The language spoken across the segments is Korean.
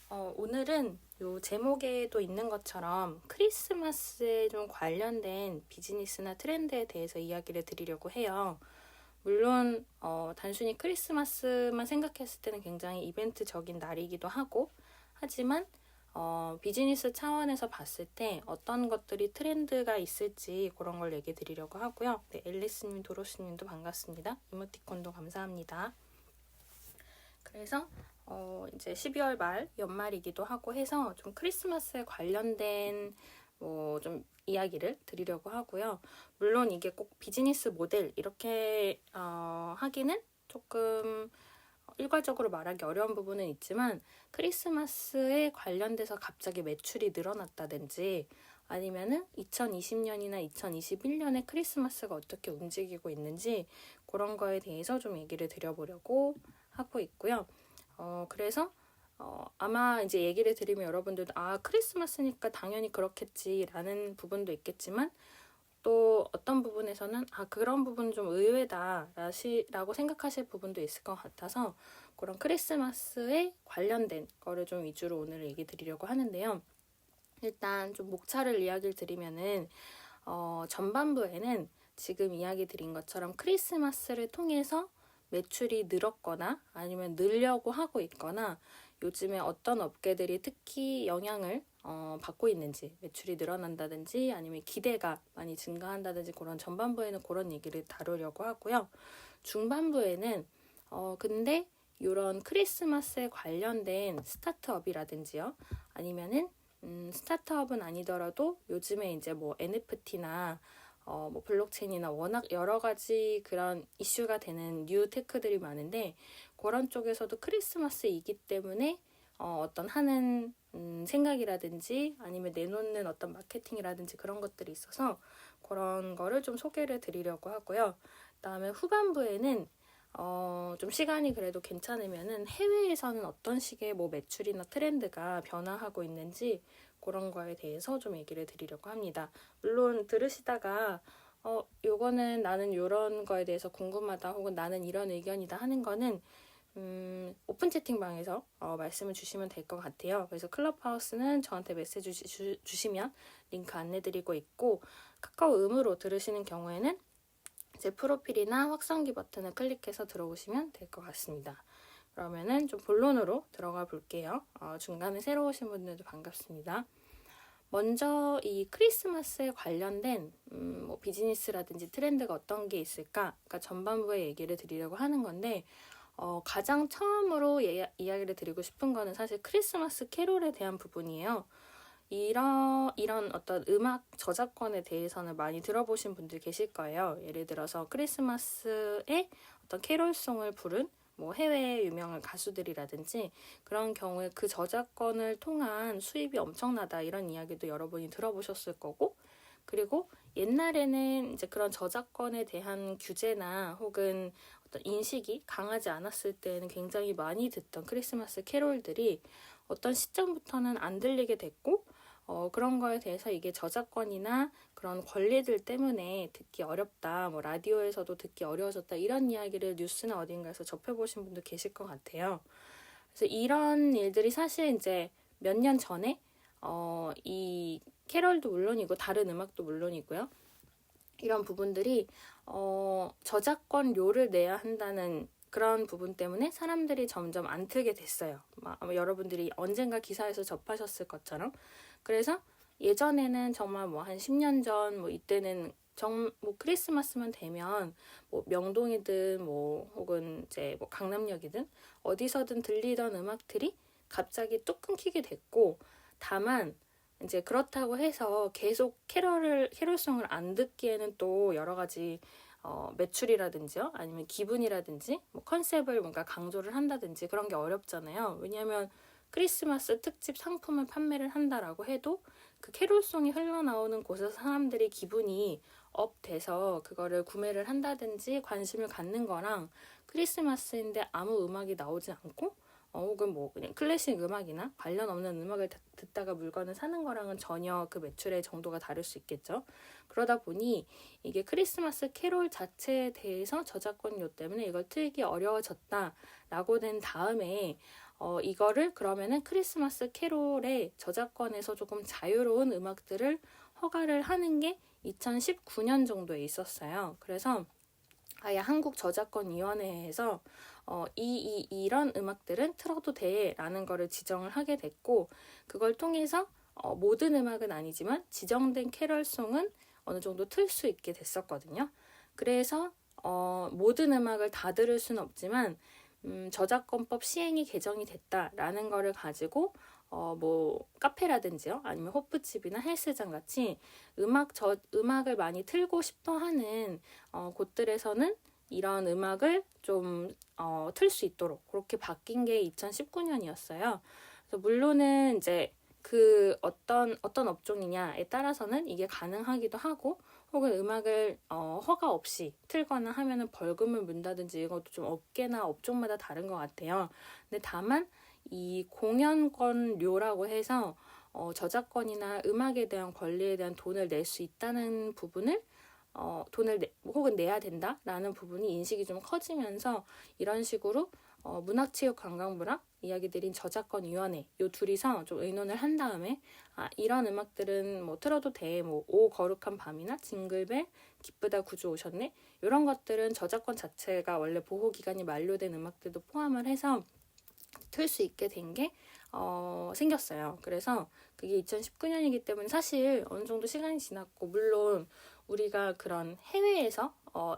오늘은 요 제목에도 있는 것처럼 크리스마스에 좀 관련된 비즈니스나 트렌드에 대해서 이야기를 드리려고 해요. 물론 단순히 크리스마스만 생각했을 때는 굉장히 이벤트적인 날이기도 하고 하지만 비즈니스 차원에서 봤을 때 어떤 것들이 트렌드가 있을지 그런 걸 얘기 드리려고 하고요. 네, 앨리스님, 도로스님도 반갑습니다. 이모티콘도 감사합니다. 그래서 이제 12월 말 연말이기도 하고 해서 좀 크리스마스에 관련된 좀 이야기를 드리려고 하고요. 물론 이게 꼭 비즈니스 모델 이렇게 하기는 조금 일괄적으로 말하기 어려운 부분은 있지만 크리스마스에 관련돼서 갑자기 매출이 늘어났다든지 아니면은 2020년이나 2021년에 크리스마스가 어떻게 움직이고 있는지 그런 거에 대해서 좀 얘기를 드려보려고 하고 있고요. 그래서 아마 이제 얘기를 드리면 여러분들도 크리스마스니까 당연히 그렇겠지라는 부분도 있겠지만 또 어떤 부분에서는 그런 부분 좀 의외다 라고 생각하실 부분도 있을 것 같아서 그런 크리스마스에 관련된 거를 좀 위주로 오늘 얘기 드리려고 하는데요. 일단 좀 목차를 이야기를 드리면은 전반부에는 지금 이야기 드린 것처럼 크리스마스를 통해서 매출이 늘었거나 아니면 늘려고 하고 있거나 요즘에 어떤 업계들이 특히 영향을 받고 있는지 매출이 늘어난다든지 아니면 기대가 많이 증가한다든지 그런 전반부에는 그런 얘기를 다루려고 하고요. 중반부에는 근데 이런 크리스마스에 관련된 스타트업이라든지요. 아니면은 스타트업은 아니더라도 요즘에 이제 뭐 NFT나 뭐 블록체인이나 워낙 여러 가지 그런 이슈가 되는 뉴 테크들이 많은데 그런 쪽에서도 크리스마스이기 때문에 어떤 하는 생각이라든지 아니면 내놓는 어떤 마케팅이라든지 그런 것들이 있어서 그런 거를 좀 소개를 드리려고 하고요. 그다음에 후반부에는 좀 시간이 그래도 괜찮으면은 해외에서는 어떤 식의 뭐 매출이나 트렌드가 변화하고 있는지 그런 거에 대해서 좀 얘기를 드리려고 합니다. 물론 들으시다가 요거는 나는 요런 거에 대해서 궁금하다 혹은 나는 이런 의견이다 하는 거는 오픈 채팅방에서 말씀을 주시면 될 것 같아요. 그래서 클럽하우스는 저한테 메시지 주시면 링크 안내드리고 있고 카카오 음으로 들으시는 경우에는 제 프로필이나 확성기 버튼을 클릭해서 들어오시면 될 것 같습니다. 그러면은 좀 본론으로 들어가 볼게요. 중간에 새로 오신 분들도 반갑습니다. 먼저 이 크리스마스에 관련된 뭐 비즈니스라든지 트렌드가 어떤 게 있을까? 그러니까 전반부에 얘기를 드리려고 하는 건데 가장 처음으로 이야기를 드리고 싶은 거는 사실 크리스마스 캐롤에 대한 부분이에요. 이런 어떤 음악 저작권에 대해서는 많이 들어보신 분들 계실 거예요. 예를 들어서 크리스마스에 어떤 캐롤송을 부른 뭐 해외 유명한 가수들이라든지 그런 경우에 그 저작권을 통한 수입이 엄청나다 이런 이야기도 여러분이 들어보셨을 거고 그리고 옛날에는 이제 그런 저작권에 대한 규제나 혹은 어떤 인식이 강하지 않았을 때는 굉장히 많이 듣던 크리스마스 캐롤들이 어떤 시점부터는 안 들리게 됐고 그런 거에 대해서 이게 저작권이나 그런 권리들 때문에 듣기 어렵다, 뭐 라디오에서도 듣기 어려워졌다 이런 이야기를 뉴스나 어딘가에서 접해보신 분도 계실 것 같아요. 그래서 이런 일들이 사실 이제 몇 년 전에 이 캐럴도 물론이고 다른 음악도 물론이고요. 이런 부분들이 저작권료를 내야 한다는 그런 부분 때문에 사람들이 점점 안 틀게 됐어요. 아마 여러분들이 언젠가 기사에서 접하셨을 것처럼. 그래서 예전에는 정말 뭐 한 10년 전 뭐 이때는 뭐 크리스마스만 되면 뭐 명동이든 뭐 혹은 이제 뭐 강남역이든 어디서든 들리던 음악들이 갑자기 뚝 끊기게 됐고 다만 이제 그렇다고 해서 계속 캐롤송을 안 듣기에는 또 여러 가지 매출이라든지요 아니면 기분이라든지 뭐 컨셉을 뭔가 강조를 한다든지 그런 게 어렵잖아요. 왜냐하면 크리스마스 특집 상품을 판매를 한다라고 해도 그 캐롤송이 흘러나오는 곳에서 사람들이 기분이 업 돼서 그거를 구매를 한다든지 관심을 갖는 거랑 크리스마스인데 아무 음악이 나오지 않고 혹은 뭐 그냥 클래식 음악이나 관련 없는 음악을 듣다가 물건을 사는 거랑은 전혀 그 매출의 정도가 다를 수 있겠죠. 그러다 보니 이게 크리스마스 캐롤 자체에 대해서 저작권료 때문에 이걸 틀기 어려워졌다라고 된 다음에 이거를 그러면은 크리스마스 캐롤의 저작권에서 조금 자유로운 음악들을 허가를 하는 게 2019년 정도에 있었어요. 그래서 아예 한국저작권위원회에서 이런 음악들은 틀어도 돼라는 거를 지정을 하게 됐고, 그걸 통해서 모든 음악은 아니지만 지정된 캐럴송은 어느 정도 틀 수 있게 됐었거든요. 그래서 모든 음악을 다 들을 수는 없지만 저작권법 시행이 개정이 됐다라는 거를 가지고 뭐 카페라든지요, 아니면 호프집이나 헬스장 같이 음악을 많이 틀고 싶어하는 곳들에서는 이런 음악을 좀 틀 수 있도록 그렇게 바뀐 게 2019년이었어요. 그래서 물론은 이제 그 어떤 업종이냐에 따라서는 이게 가능하기도 하고, 혹은 음악을 허가 없이 틀거나 하면은 벌금을 문다든지, 이것도 좀 업계나 업종마다 다른 것 같아요. 근데 다만 이 공연권료라고 해서 저작권이나 음악에 대한 권리에 대한 돈을 낼 수 있다는 부분을 혹은 내야 된다라는 부분이 인식이 좀 커지면서, 이런 식으로 문화체육관광부랑 이야기 드린 저작권위원회 요 둘이서 좀 의논을 한 다음에 이런 음악들은 뭐 틀어도 돼, 뭐 오 거룩한 밤이나 징글벨, 기쁘다 구주 오셨네, 이런 것들은 저작권 자체가 원래 보호 기간이 만료된 음악들도 포함을 해서 틀 수 있게 된 게 생겼어요. 그래서 그게 2019년이기 때문에 사실 어느 정도 시간이 지났고, 물론 우리가 그런 해외에서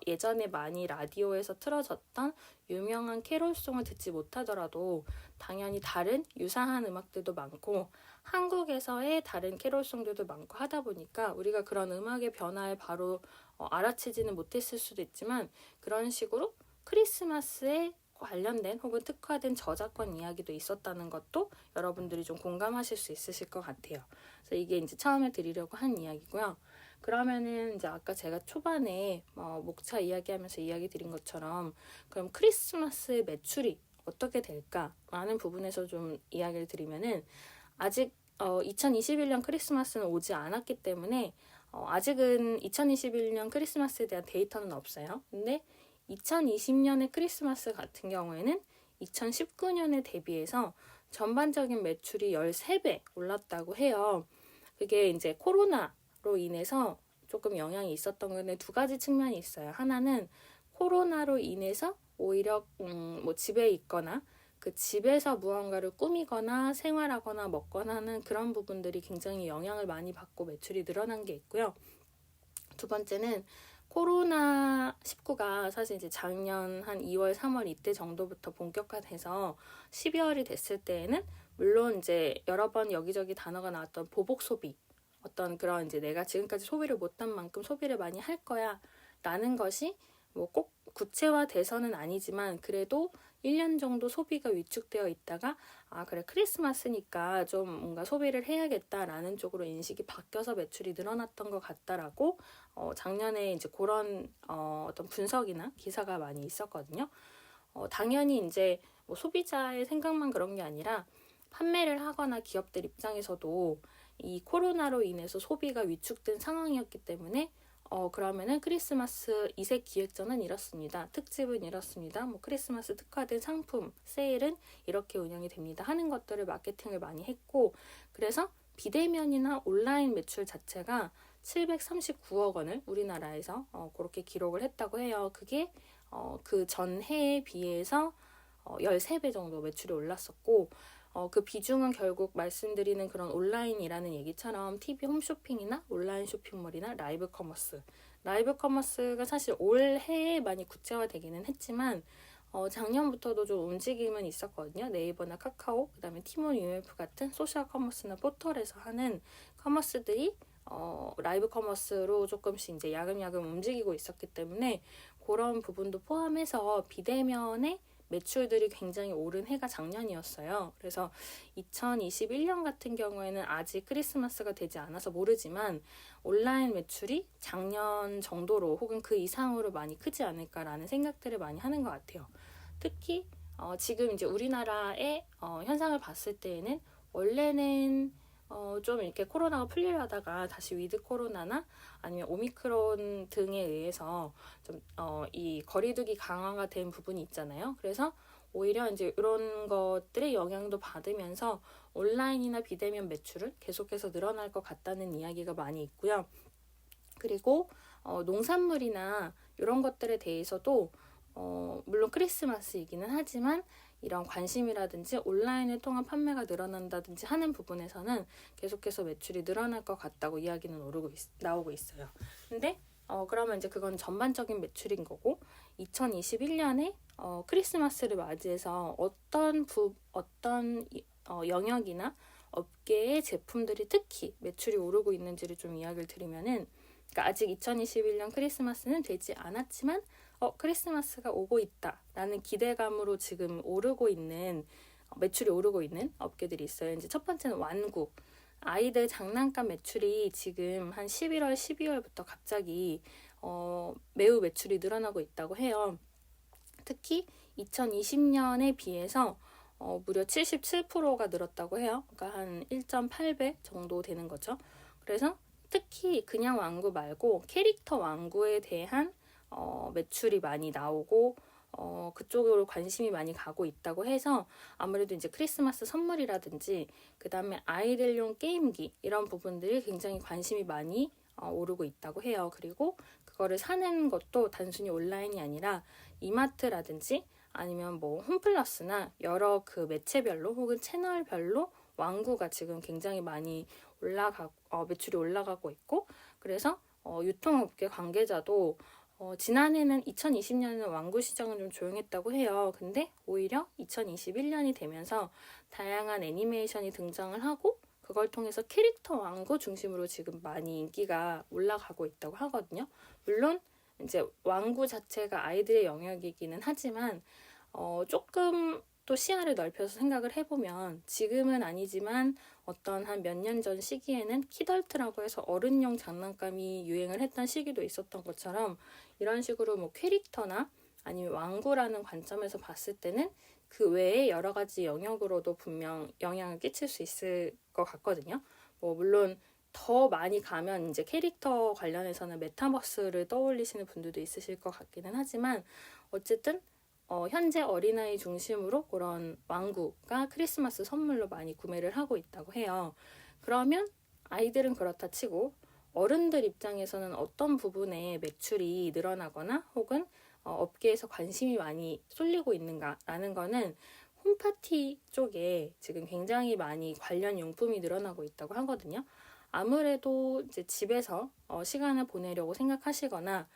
예전에 많이 라디오에서 틀어졌던 유명한 캐롤송을 듣지 못하더라도 당연히 다른 유사한 음악들도 많고, 한국에서의 다른 캐롤송들도 많고 하다 보니까 우리가 그런 음악의 변화에 바로 알아채지는 못했을 수도 있지만, 그런 식으로 크리스마스에 관련된 혹은 특화된 저작권 이야기도 있었다는 것도 여러분들이 좀 공감하실 수 있으실 것 같아요. 그래서 이게 이제 처음에 드리려고 한 이야기고요. 그러면은 이제 아까 제가 초반에 목차 이야기하면서 이야기 드린 것처럼, 그럼 크리스마스 매출이 어떻게 될까라는 부분에서 좀 이야기를 드리면은, 아직 2021년 크리스마스는 오지 않았기 때문에 아직은 2021년 크리스마스에 대한 데이터는 없어요. 근데 2020년의 크리스마스 같은 경우에는 2019년에 대비해서 전반적인 매출이 13배 올랐다고 해요. 그게 이제 코로나로 인해서 조금 영향이 있었던 건데, 두 가지 측면이 있어요. 하나는 코로나로 인해서 오히려 뭐 집에 있거나 그 집에서 무언가를 꾸미거나 생활하거나 먹거나 하는 그런 부분들이 굉장히 영향을 많이 받고 매출이 늘어난 게 있고요. 두 번째는 코로나19가 사실 이제 작년 한 2월, 3월 이때 정도부터 본격화돼서 12월이 됐을 때에는 물론 이제 여러 번 여기저기 단어가 나왔던 보복 소비, 어떤 그런 이제 내가 지금까지 소비를 못한 만큼 소비를 많이 할 거야 라는 것이 뭐 꼭 구체화돼서는 아니지만, 그래도 1년 정도 소비가 위축되어 있다가 그래 크리스마스니까 좀 뭔가 소비를 해야겠다라는 쪽으로 인식이 바뀌어서 매출이 늘어났던 것 같다라고 작년에 이제 그런 어떤 분석이나 기사가 많이 있었거든요. 당연히 이제 뭐 소비자의 생각만 그런 게 아니라 판매를 하거나 기업들 입장에서도 이 코로나로 인해서 소비가 위축된 상황이었기 때문에 그러면은 크리스마스 이색 기획전은 이렇습니다. 특집은 이렇습니다. 뭐 크리스마스 특화된 상품, 세일은 이렇게 운영이 됩니다. 하는 것들을 마케팅을 많이 했고, 그래서 비대면이나 온라인 매출 자체가 739억 원을 우리나라에서 그렇게 기록을 했다고 해요. 그게 그 전해에 비해서 13배 정도 매출이 올랐었고, 그 비중은 결국 말씀드리는 그런 온라인이라는 얘기처럼 TV 홈쇼핑이나 온라인 쇼핑몰이나 라이브 커머스가 사실 올해에 많이 구체화되기는 했지만 작년부터도 좀 움직임은 있었거든요. 네이버나 카카오, 그 다음에 티몬 UMF 같은 소셜 커머스나 포털에서 하는 커머스들이 라이브 커머스로 조금씩 이제 야금야금 움직이고 있었기 때문에, 그런 부분도 포함해서 비대면의 매출들이 굉장히 오른 해가 작년이었어요. 그래서 2021년 같은 경우에는 아직 크리스마스가 되지 않아서 모르지만 온라인 매출이 작년 정도로 혹은 그 이상으로 많이 크지 않을까라는 생각들을 많이 하는 것 같아요. 특히 지금 이제 우리나라의 현상을 봤을 때에는 원래는 좀 이렇게 코로나가 풀리려다가 다시 위드 코로나나 아니면 오미크론 등에 의해서 좀 이 거리두기 강화가 된 부분이 있잖아요. 그래서 오히려 이제 이런 것들의 영향도 받으면서 온라인이나 비대면 매출은 계속해서 늘어날 것 같다는 이야기가 많이 있고요. 그리고 농산물이나 이런 것들에 대해서도 물론 크리스마스이기는 하지만 이런 관심이라든지 온라인을 통한 판매가 늘어난다든지 하는 부분에서는 계속해서 매출이 늘어날 것 같다고 이야기는 나오고 있어요. 근데 그러면 이제 그건 전반적인 매출인 거고 2021년에 크리스마스를 맞이해서 어떤 영역이나 업계의 제품들이 특히 매출이 오르고 있는지를 좀 이야기를 드리면은, 그러니까 아직 2021년 크리스마스는 되지 않았지만 크리스마스가 오고 있다라는 기대감으로 지금 매출이 오르고 있는 업계들이 있어요. 이제 첫 번째는 완구. 아이들 장난감 매출이 지금 한 11월, 12월부터 갑자기 매우 매출이 늘어나고 있다고 해요. 특히 2020년에 비해서 무려 77%가 늘었다고 해요. 그러니까 한 1.8배 정도 되는 거죠. 그래서 특히 그냥 완구 말고 캐릭터 완구에 대한 매출이 많이 나오고 그쪽으로 관심이 많이 가고 있다고 해서 아무래도 이제 크리스마스 선물이라든지 그 다음에 아이들용 게임기 이런 부분들이 굉장히 관심이 많이 오르고 있다고 해요. 그리고 그거를 사는 것도 단순히 온라인이 아니라 이마트라든지 아니면 뭐 홈플러스나 여러 그 매체별로 혹은 채널별로 완구가 지금 굉장히 많이 매출이 올라가고 있고, 그래서 유통업계 관계자도 지난해는 2020년에는 완구 시장은 좀 조용했다고 해요. 근데 오히려 2021년이 되면서 다양한 애니메이션이 등장을 하고 그걸 통해서 캐릭터 완구 중심으로 지금 많이 인기가 올라가고 있다고 하거든요. 물론 이제 완구 자체가 아이들의 영역이기는 하지만 조금 또 시야를 넓혀서 생각을 해보면 지금은 아니지만 어떤 한 몇 년 전 시기에는 키덜트라고 해서 어른용 장난감이 유행을 했던 시기도 있었던 것처럼 이런 식으로 뭐 캐릭터나 아니면 완구라는 관점에서 봤을 때는 그 외에 여러 가지 영역으로도 분명 영향을 끼칠 수 있을 것 같거든요. 뭐 물론 더 많이 가면 이제 캐릭터 관련해서는 메타버스를 떠올리시는 분들도 있으실 것 같기는 하지만 어쨌든 현재 어린아이 중심으로 그런 완구가 크리스마스 선물로 많이 구매를 하고 있다고 해요. 그러면 아이들은 그렇다 치고 어른들 입장에서는 어떤 부분에 매출이 늘어나거나 혹은 업계에서 관심이 많이 쏠리고 있는가라는 거는 홈파티 쪽에 지금 굉장히 많이 관련 용품이 늘어나고 있다고 하거든요. 아무래도 이제 집에서 시간을 보내려고 생각하시거나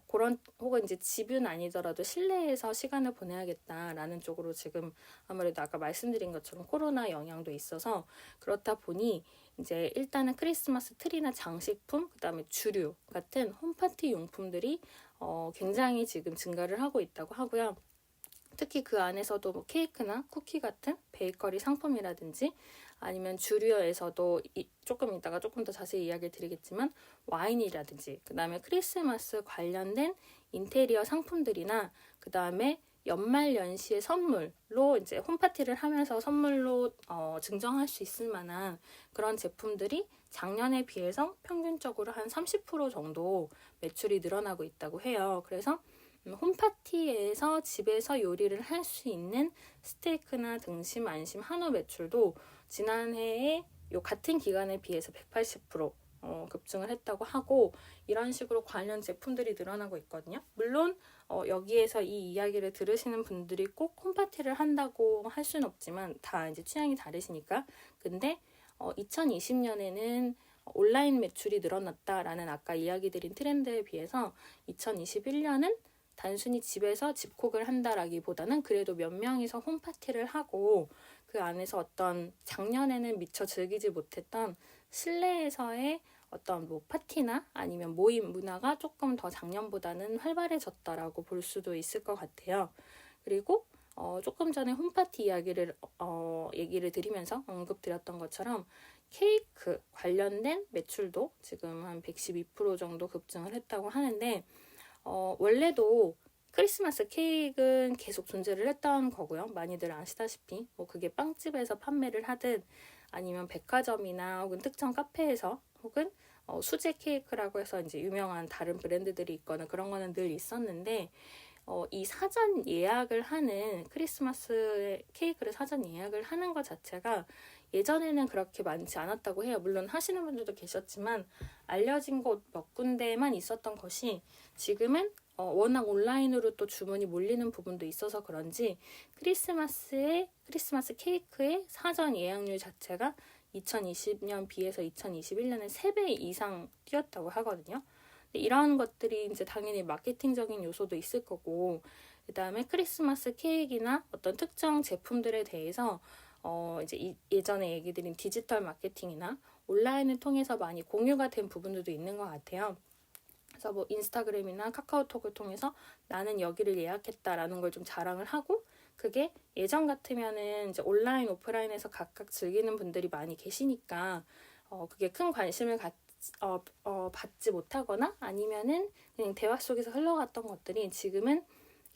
그런 혹은 이제 집은 아니더라도 실내에서 시간을 보내야겠다라는 쪽으로 지금 아무래도 아까 말씀드린 것처럼 코로나 영향도 있어서 그렇다 보니 이제 일단은 크리스마스 트리나 장식품, 그다음에 주류 같은 홈파티 용품들이 굉장히 지금 증가를 하고 있다고 하고요. 특히 그 안에서도 뭐 케이크나 쿠키 같은 베이커리 상품이라든지 아니면 주류에서도 조금 이따가 조금 더 자세히 이야기를 드리겠지만 와인이라든지 그 다음에 크리스마스 관련된 인테리어 상품들이나 그 다음에 연말 연시의 선물로 이제 홈파티를 하면서 선물로 증정할 수 있을 만한 그런 제품들이 작년에 비해서 평균적으로 한 30% 정도 매출이 늘어나고 있다고 해요. 그래서 홈파티에서 집에서 요리를 할 수 있는 스테이크나 등심, 안심, 한우 매출도 지난해에 같은 기간에 비해서 180% 급증을 했다고 하고 이런 식으로 관련 제품들이 늘어나고 있거든요. 물론 여기에서 이 이야기를 들으시는 분들이 꼭 홈파티를 한다고 할 수는 없지만 다 이제 취향이 다르시니까. 근데 2020년에는 온라인 매출이 늘어났다라는 아까 이야기 드린 트렌드에 비해서 2021년은 단순히 집에서 집콕을 한다라기보다는 그래도 몇 명이서 홈파티를 하고 그 안에서 어떤 작년에는 미처 즐기지 못했던 실내에서의 어떤 뭐 파티나 아니면 모임 문화가 조금 더 작년보다는 활발해졌다라고 볼 수도 있을 것 같아요. 그리고 조금 전에 홈파티 얘기를 드리면서 언급드렸던 것처럼 케이크 관련된 매출도 지금 한 112% 정도 급증을 했다고 하는데 원래도 크리스마스 케이크는 계속 존재를 했던 거고요. 많이들 아시다시피 뭐 그게 빵집에서 판매를 하든 아니면 백화점이나 혹은 특정 카페에서 혹은 수제 케이크라고 해서 이제 유명한 다른 브랜드들이 있거나 그런 거는 늘 있었는데 이 사전 예약을 하는 크리스마스 케이크를 사전 예약을 하는 것 자체가 예전에는 그렇게 많지 않았다고 해요. 물론 하시는 분들도 계셨지만 알려진 곳 몇 군데만 있었던 것이 지금은 워낙 온라인으로 또 주문이 몰리는 부분도 있어서 그런지 크리스마스 케이크의 사전 예약률 자체가 2020년 비해서 2021년에 3배 이상 뛰었다고 하거든요. 이런 것들이 이제 당연히 마케팅적인 요소도 있을 거고, 그 다음에 크리스마스 케이크나 어떤 특정 제품들에 대해서 이제 예전에 얘기 드린 디지털 마케팅이나 온라인을 통해서 많이 공유가 된 부분들도 있는 것 같아요. 그래서 뭐 인스타그램이나 카카오톡을 통해서 나는 여기를 예약했다라는 걸 좀 자랑을 하고, 그게 예전 같으면은 이제 온라인, 오프라인에서 각각 즐기는 분들이 많이 계시니까 그게 큰 관심을 받지 못하거나 아니면은 그냥 대화 속에서 흘러갔던 것들이 지금은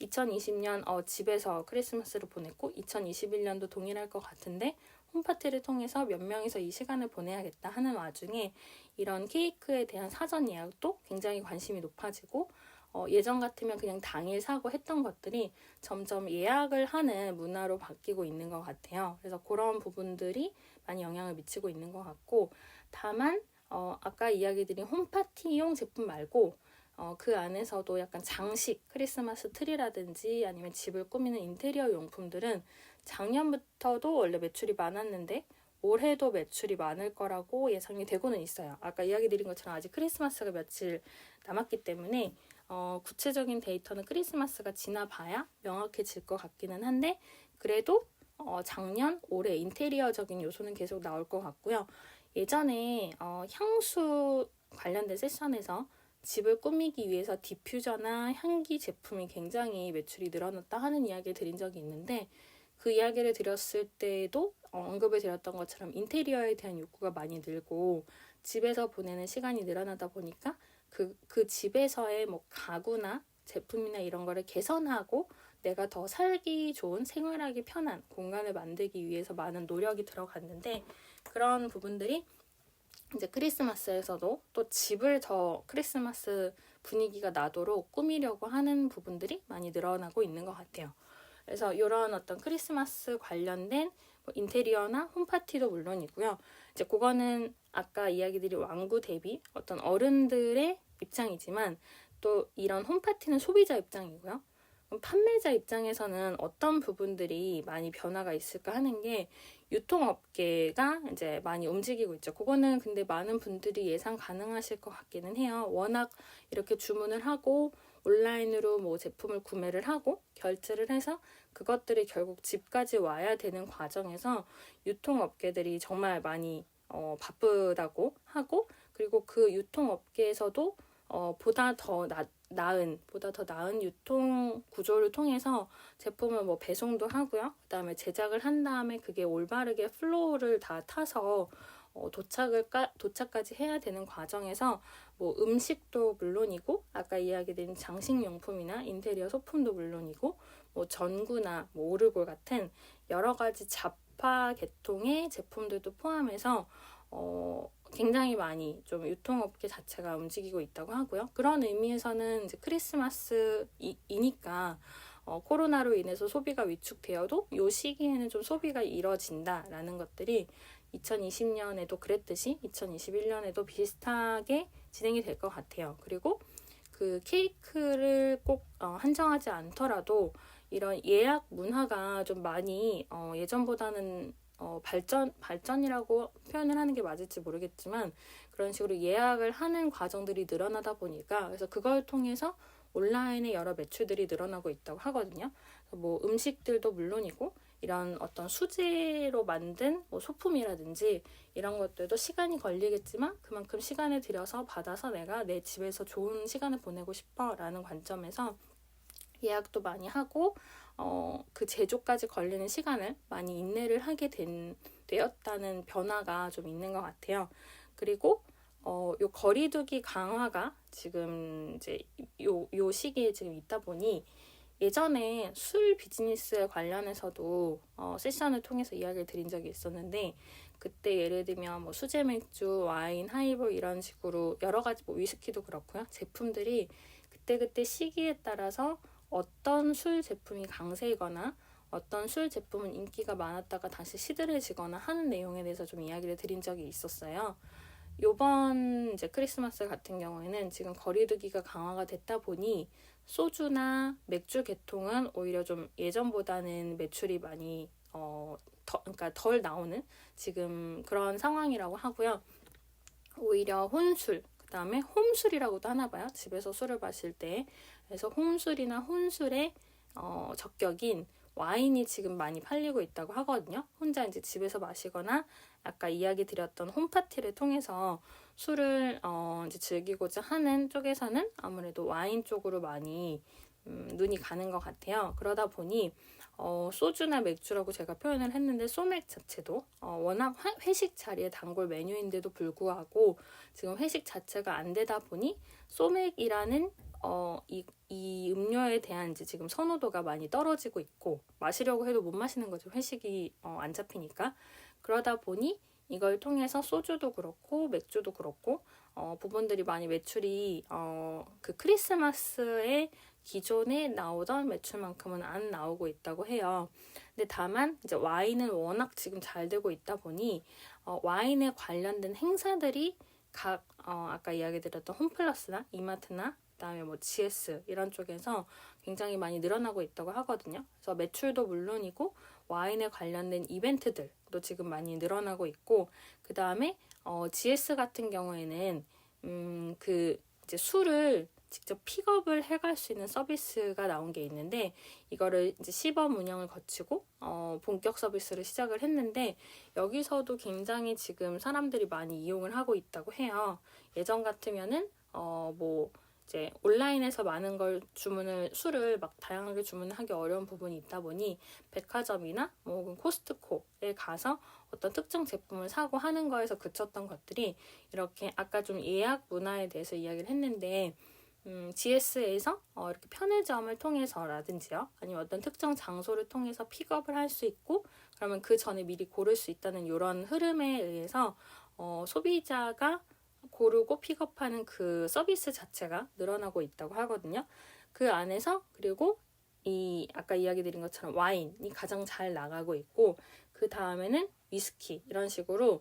2020년 집에서 크리스마스를 보냈고 2021년도 동일할 것 같은데 홈파티를 통해서 몇 명이서 이 시간을 보내야겠다 하는 와중에 이런 케이크에 대한 사전 예약도 굉장히 관심이 높아지고 예전 같으면 그냥 당일 사고 했던 것들이 점점 예약을 하는 문화로 바뀌고 있는 것 같아요. 그래서 그런 부분들이 많이 영향을 미치고 있는 것 같고, 다만 아까 이야기 드린 홈파티용 제품 말고 그 안에서도 약간 장식, 크리스마스 트리라든지 아니면 집을 꾸미는 인테리어 용품들은 작년부터도 원래 매출이 많았는데 올해도 매출이 많을 거라고 예상이 되고는 있어요. 아까 이야기 드린 것처럼 아직 크리스마스가 며칠 남았기 때문에 구체적인 데이터는 크리스마스가 지나봐야 명확해질 것 같기는 한데, 그래도 작년, 올해 인테리어적인 요소는 계속 나올 것 같고요. 예전에 향수 관련된 세션에서 집을 꾸미기 위해서 디퓨저나 향기 제품이 굉장히 매출이 늘어났다 하는 이야기를 드린 적이 있는데, 그 이야기를 드렸을 때도 언급을 드렸던 것처럼 인테리어에 대한 욕구가 많이 늘고 집에서 보내는 시간이 늘어나다 보니까 그 집에서의 뭐 가구나 제품이나 이런 거를 개선하고 내가 더 살기 좋은, 생활하기 편한 공간을 만들기 위해서 많은 노력이 들어갔는데, 그런 부분들이 이제 크리스마스에서도 또 집을 더 크리스마스 분위기가 나도록 꾸미려고 하는 부분들이 많이 늘어나고 있는 것 같아요. 그래서 이런 어떤 크리스마스 관련된 뭐 인테리어나 홈파티도 물론이고요. 이제 그거는 아까 이야기 드린 완구 대비 어떤 어른들의 입장이지만 또 이런 홈파티는 소비자 입장이고요. 그럼 판매자 입장에서는 어떤 부분들이 많이 변화가 있을까 하는 게 유통업계가 이제 많이 움직이고 있죠. 그거는 근데 많은 분들이 예상 가능하실 것 같기는 해요. 워낙 이렇게 주문을 하고 온라인으로 뭐 제품을 구매를 하고 결제를 해서 그것들이 결국 집까지 와야 되는 과정에서 유통업계들이 정말 많이 바쁘다고 하고, 그리고 그 유통업계에서도 보다 더 나은 유통 구조를 통해서 제품을 뭐 배송도 하고요. 그다음에 제작을 한 다음에 그게 올바르게 플로우를 다 타서 도착까지 해야 되는 과정에서 뭐 음식도 물론이고 아까 이야기드린 장식용품이나 인테리어 소품도 물론이고 뭐 전구나 뭐 오르골 같은 여러 가지 잡화 계통의 제품들도 포함해서 굉장히 많이 좀 유통업계 자체가 움직이고 있다고 하고요. 그런 의미에서는 이제 크리스마스이니까 코로나로 인해서 소비가 위축되어도 이 시기에는 좀 소비가 이뤄진다라는 것들이 2020년에도 그랬듯이 2021년에도 비슷하게 진행이 될 것 같아요. 그리고 그 케이크를 꼭 한정하지 않더라도 이런 예약 문화가 좀 많이 예전보다는 발전이라고 표현을 하는 게 맞을지 모르겠지만 그런 식으로 예약을 하는 과정들이 늘어나다 보니까 그래서 그걸 통해서 온라인의 여러 매출들이 늘어나고 있다고 하거든요. 뭐 음식들도 물론이고 이런 어떤 수제로 만든 뭐 소품이라든지 이런 것들도 시간이 걸리겠지만 그만큼 시간을 들여서 받아서 내가 내 집에서 좋은 시간을 보내고 싶어라는 관점에서 예약도 많이 하고 그 제조까지 걸리는 시간을 많이 인내를 하게 되었다는 변화가 좀 있는 것 같아요. 그리고 요 거리두기 강화가 지금 이제 요 시기에 지금 있다 보니 예전에 술 비즈니스에 관련해서도 세션을 통해서 이야기를 드린 적이 있었는데 그때 예를 들면 뭐 수제 맥주, 와인, 하이볼 이런 식으로 여러 가지 뭐 위스키도 그렇고요. 제품들이 그때 시기에 따라서 어떤 술 제품이 강세이거나 어떤 술 제품은 인기가 많았다가 다시 시들해지거나 하는 내용에 대해서 좀 이야기를 드린 적이 있었어요. 요번 이제 크리스마스 같은 경우에는 지금 거리두기가 강화가 됐다 보니 소주나 맥주 계통은 오히려 좀 예전보다는 매출이 많이 그러니까 덜 나오는 지금 그런 상황이라고 하고요. 오히려 혼술, 그 다음에 홈술이라고도 하나 봐요. 집에서 술을 마실 때. 그래서 홈술이나 혼술의 적격인 와인이 지금 많이 팔리고 있다고 하거든요. 혼자 이제 집에서 마시거나 아까 이야기 드렸던 홈파티를 통해서 술을 이제 즐기고자 하는 쪽에서는 아무래도 와인 쪽으로 많이 눈이 가는 것 같아요. 그러다 보니 소주나 맥주라고 제가 표현을 했는데 소맥 자체도 워낙 회식 자리에 단골 메뉴인데도 불구하고 지금 회식 자체가 안 되다 보니 소맥이라는 이 음료에 대한 이제 지금 선호도가 많이 떨어지고 있고 마시려고 해도 못 마시는 거죠. 회식이 안 잡히니까. 그러다 보니 이걸 통해서 소주도 그렇고 맥주도 그렇고 부분들이 많이 매출이 그 크리스마스에 기존에 나오던 매출만큼은 안 나오고 있다고 해요. 근데 다만 이제 와인은 워낙 지금 잘 되고 있다 보니 와인에 관련된 행사들이 각 아까 이야기 드렸던 홈플러스나 이마트나 그다음에 뭐 GS 이런 쪽에서 굉장히 많이 늘어나고 있다고 하거든요. 그래서 매출도 물론이고 와인에 관련된 이벤트들도 지금 많이 늘어나고 있고 그다음에 GS 같은 경우에는 그 이제 술을 직접 픽업을 해갈 수 있는 서비스가 나온 게 있는데 이거를 이제 시범 운영을 거치고 본격 서비스를 시작을 했는데 여기서도 굉장히 지금 사람들이 많이 이용을 하고 있다고 해요. 예전 같으면은 뭐 이제 온라인에서 많은 걸 술을 막 다양하게 주문하기 어려운 부분이 있다 보니 백화점이나 뭐 혹은 코스트코에 가서 어떤 특정 제품을 사고 하는 거에서 그쳤던 것들이 이렇게 아까 좀 예약 문화에 대해서 이야기를 했는데 GS에서 이렇게 편의점을 통해서라든지요. 아니면 어떤 특정 장소를 통해서 픽업을 할 수 있고 그러면 그 전에 미리 고를 수 있다는 이런 흐름에 의해서 소비자가 고르고 픽업하는 그 서비스 자체가 늘어나고 있다고 하거든요. 그 안에서 그리고 이 아까 이야기 드린 것처럼 와인이 가장 잘 나가고 있고 그 다음에는 위스키 이런 식으로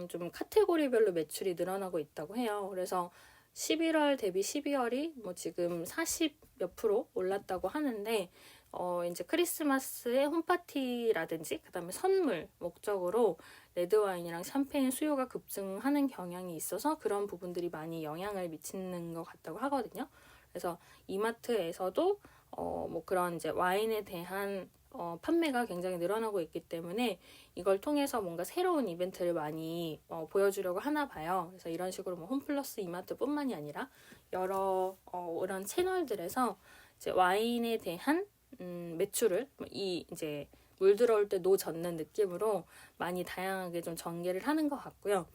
좀 카테고리별로 매출이 늘어나고 있다고 해요. 그래서 11월 대비 12월이 뭐 지금 40 몇 프로 올랐다고 하는데 이제 크리스마스의 홈파티라든지 그다음에 선물 목적으로 레드와인이랑 샴페인 수요가 급증하는 경향이 있어서 그런 부분들이 많이 영향을 미치는 것 같다고 하거든요. 그래서 이마트에서도 뭐 그런 이제 와인에 대한 판매가 굉장히 늘어나고 있기 때문에 이걸 통해서 뭔가 새로운 이벤트를 많이 보여주려고 하나 봐요. 그래서 이런 식으로 뭐 홈플러스 이마트뿐만이 아니라 여러 이런 채널들에서 이제 와인에 대한 매출을 이제 물 들어올 때 노 젓는 느낌으로 많이 다양하게 좀 전개를 하는 것 같고요.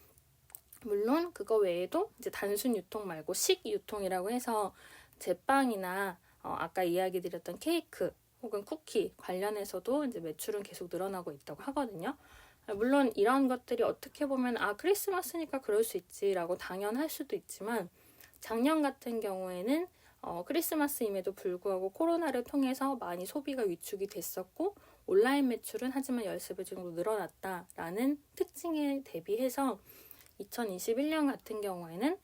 물론 그거 외에도 이제 단순 유통 말고 식 유통이라고 해서 제빵이나 아까 이야기 드렸던 케이크 혹은 쿠키 관련해서도 이제 매출은 계속 늘어나고 있다고 하거든요. 물론 이런 것들이 어떻게 보면 크리스마스니까 그럴 수 있지라고 당연할 수도 있지만 작년 같은 경우에는 크리스마스임에도 불구하고 코로나를 통해서 많이 소비가 위축이 됐었고 온라인 매출은 하지만 13배 정도 늘어났다라는 특징에 대비해서 2021년 같은 경우에는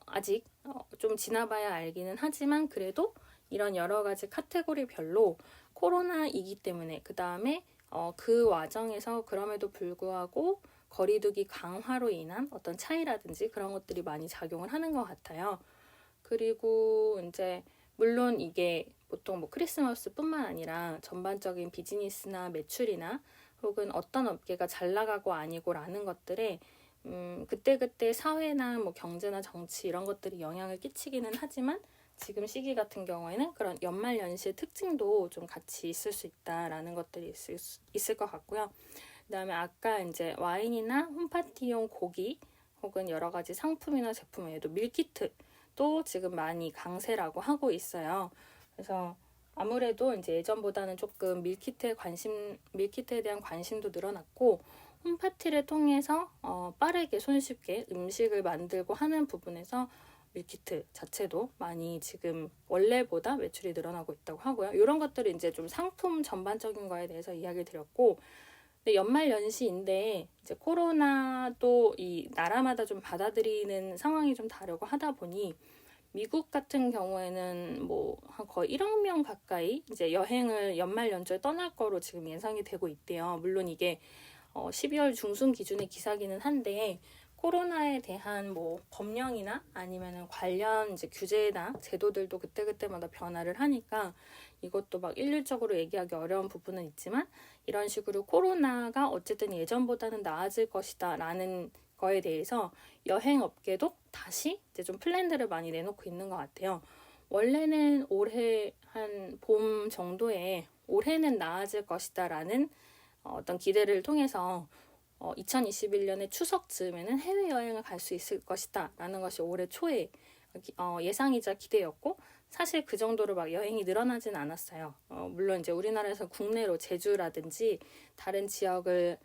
아직 좀 지나봐야 알기는 하지만 그래도 이런 여러 가지 카테고리별로 코로나이기 때문에 그 다음에 그 와정에서 그럼에도 불구하고 거리두기 강화로 인한 어떤 차이라든지 그런 것들이 많이 작용을 하는 것 같아요. 그리고 이제 물론 이게 보통 뭐 크리스마스뿐만 아니라 전반적인 비즈니스나 매출이나 혹은 어떤 업계가 잘 나가고 아니고라는 것들에 그때그때 사회나 뭐 경제나 정치 이런 것들이 영향을 끼치기는 하지만 지금 시기 같은 경우에는 그런 연말연시의 특징도 좀 같이 있을 수 있다라는 것들이 있을 것 같고요. 그다음에 아까 이제 와인이나 홈파티용 고기 혹은 여러 가지 상품이나 제품 외에도 밀키트도 지금 많이 강세라고 하고 있어요. 그래서 아무래도 이제 예전보다는 조금 밀키트에 대한 관심도 늘어났고 홈파티를 통해서 빠르게 손쉽게 음식을 만들고 하는 부분에서 밀키트 자체도 많이 지금 원래보다 매출이 늘어나고 있다고 하고요. 이런 것들이 이제 좀 상품 전반적인 거에 대해서 이야기를 드렸고, 근데 연말 연시인데 이제 코로나도 이 나라마다 좀 받아들이는 상황이 좀 다르고 하다 보니 미국 같은 경우에는 뭐 한 거의 1억 명 가까이 이제 여행을 연말 연초에 떠날 거로 지금 예상이 되고 있대요. 물론 이게 12월 중순 기준의 기사기는 한데, 코로나에 대한 뭐 법령이나 아니면은 관련 이제 규제나 제도들도 그때그때마다 변화를 하니까 이것도 막 일률적으로 얘기하기 어려운 부분은 있지만, 이런 식으로 코로나가 어쨌든 예전보다는 나아질 것이다 라는 거에 대해서 여행업계도 다시 이제 좀 플랜들을 많이 내놓고 있는 것 같아요. 원래는 올해 한 봄 정도에 올해는 나아질 것이다 라는 어떤 기대를 통해서 2021년의 추석 즈음에는 해외여행을 갈 수 있을 것이다 라는 것이 올해 초에 예상이자 기대였고, 사실 그 정도로 막 여행이 늘어나진 않았어요. 물론 이제 우리나라에서 국내로 제주라든지 다른 지역을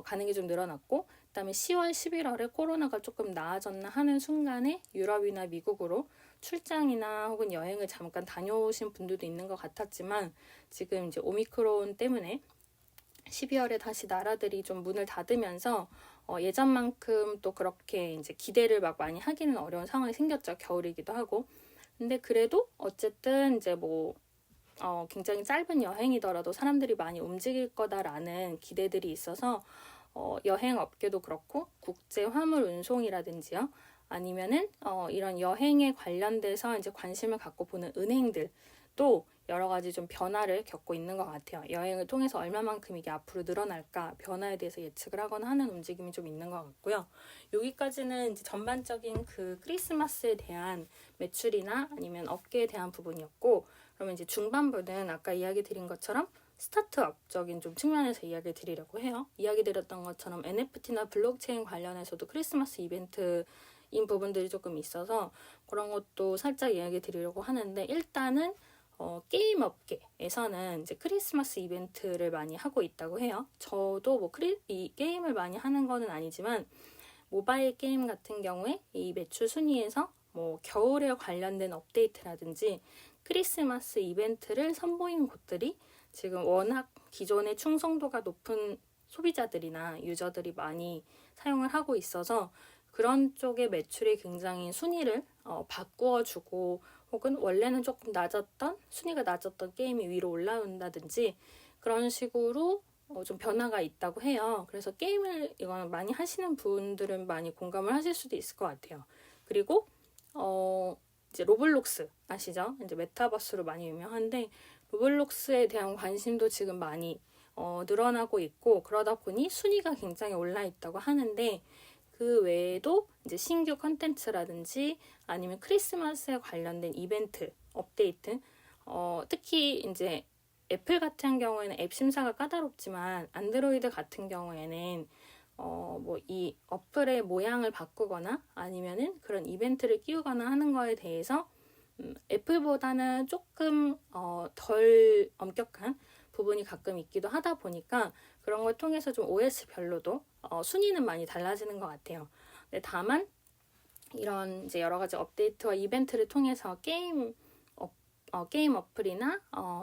가는 게 좀 늘어났고, 그다음에 10월, 11월에 코로나가 조금 나아졌나 하는 순간에 유럽이나 미국으로 출장이나 혹은 여행을 잠깐 다녀오신 분들도 있는 것 같았지만, 지금 이제 오미크론 때문에 12월에 다시 나라들이 좀 문을 닫으면서 예전만큼 또 그렇게 이제 기대를 막 많이 하기는 어려운 상황이 생겼죠. 겨울이기도 하고. 근데 그래도 어쨌든 이제 뭐 굉장히 짧은 여행이더라도 사람들이 많이 움직일 거다라는 기대들이 있어서 여행 업계도 그렇고 국제 화물 운송이라든지요. 아니면은 이런 여행에 관련돼서 이제 관심을 갖고 보는 은행들도 여러 가지 좀 변화를 겪고 있는 것 같아요. 여행을 통해서 얼마만큼 이게 앞으로 늘어날까 변화에 대해서 예측을 하거나 하는 움직임이 좀 있는 것 같고요. 여기까지는 이제 전반적인 그 크리스마스에 대한 매출이나 아니면 업계에 대한 부분이었고, 그러면 이제 중반부는 아까 이야기 드린 것처럼 스타트업적인 좀 측면에서 이야기 드리려고 해요. 이야기 드렸던 것처럼 NFT나 블록체인 관련해서도 크리스마스 이벤트인 부분들이 조금 있어서 그런 것도 살짝 이야기 드리려고 하는데, 일단은 게임 업계에서는 이제 크리스마스 이벤트를 많이 하고 있다고 해요. 저도 뭐 이 게임을 많이 하는 거는 아니지만 모바일 게임 같은 경우에 이 매출 순위에서 뭐 겨울에 관련된 업데이트라든지 크리스마스 이벤트를 선보이는 곳들이 지금 워낙 기존의 충성도가 높은 소비자들이나 유저들이 많이 사용을 하고 있어서 그런 쪽의 매출이 굉장히 순위를 바꾸어주고, 혹은 원래는 조금 순위가 낮았던 게임이 위로 올라온다든지 그런 식으로 좀 변화가 있다고 해요. 그래서 게임을 이건 많이 하시는 분들은 많이 공감을 하실 수도 있을 것 같아요. 그리고 이제 로블록스 아시죠? 이제 메타버스로 많이 유명한데, 로블록스에 대한 관심도 지금 많이 늘어나고 있고, 그러다 보니 순위가 굉장히 올라 있다고 하는데, 그 외에도 이제 신규 컨텐츠라든지 아니면 크리스마스에 관련된 이벤트, 업데이트, 특히 이제 애플 같은 경우에는 앱 심사가 까다롭지만 안드로이드 같은 경우에는 뭐 이 어플의 모양을 바꾸거나 아니면은 그런 이벤트를 끼우거나 하는 거에 대해서 애플보다는 조금 덜 엄격한 부분이 가끔 있기도 하다 보니까 그런 걸 통해서 좀 OS별로도 순위는 많이 달라지는 것 같아요. 근데 다만 이런 이제 여러 가지 업데이트와 이벤트를 통해서 게임 어플이나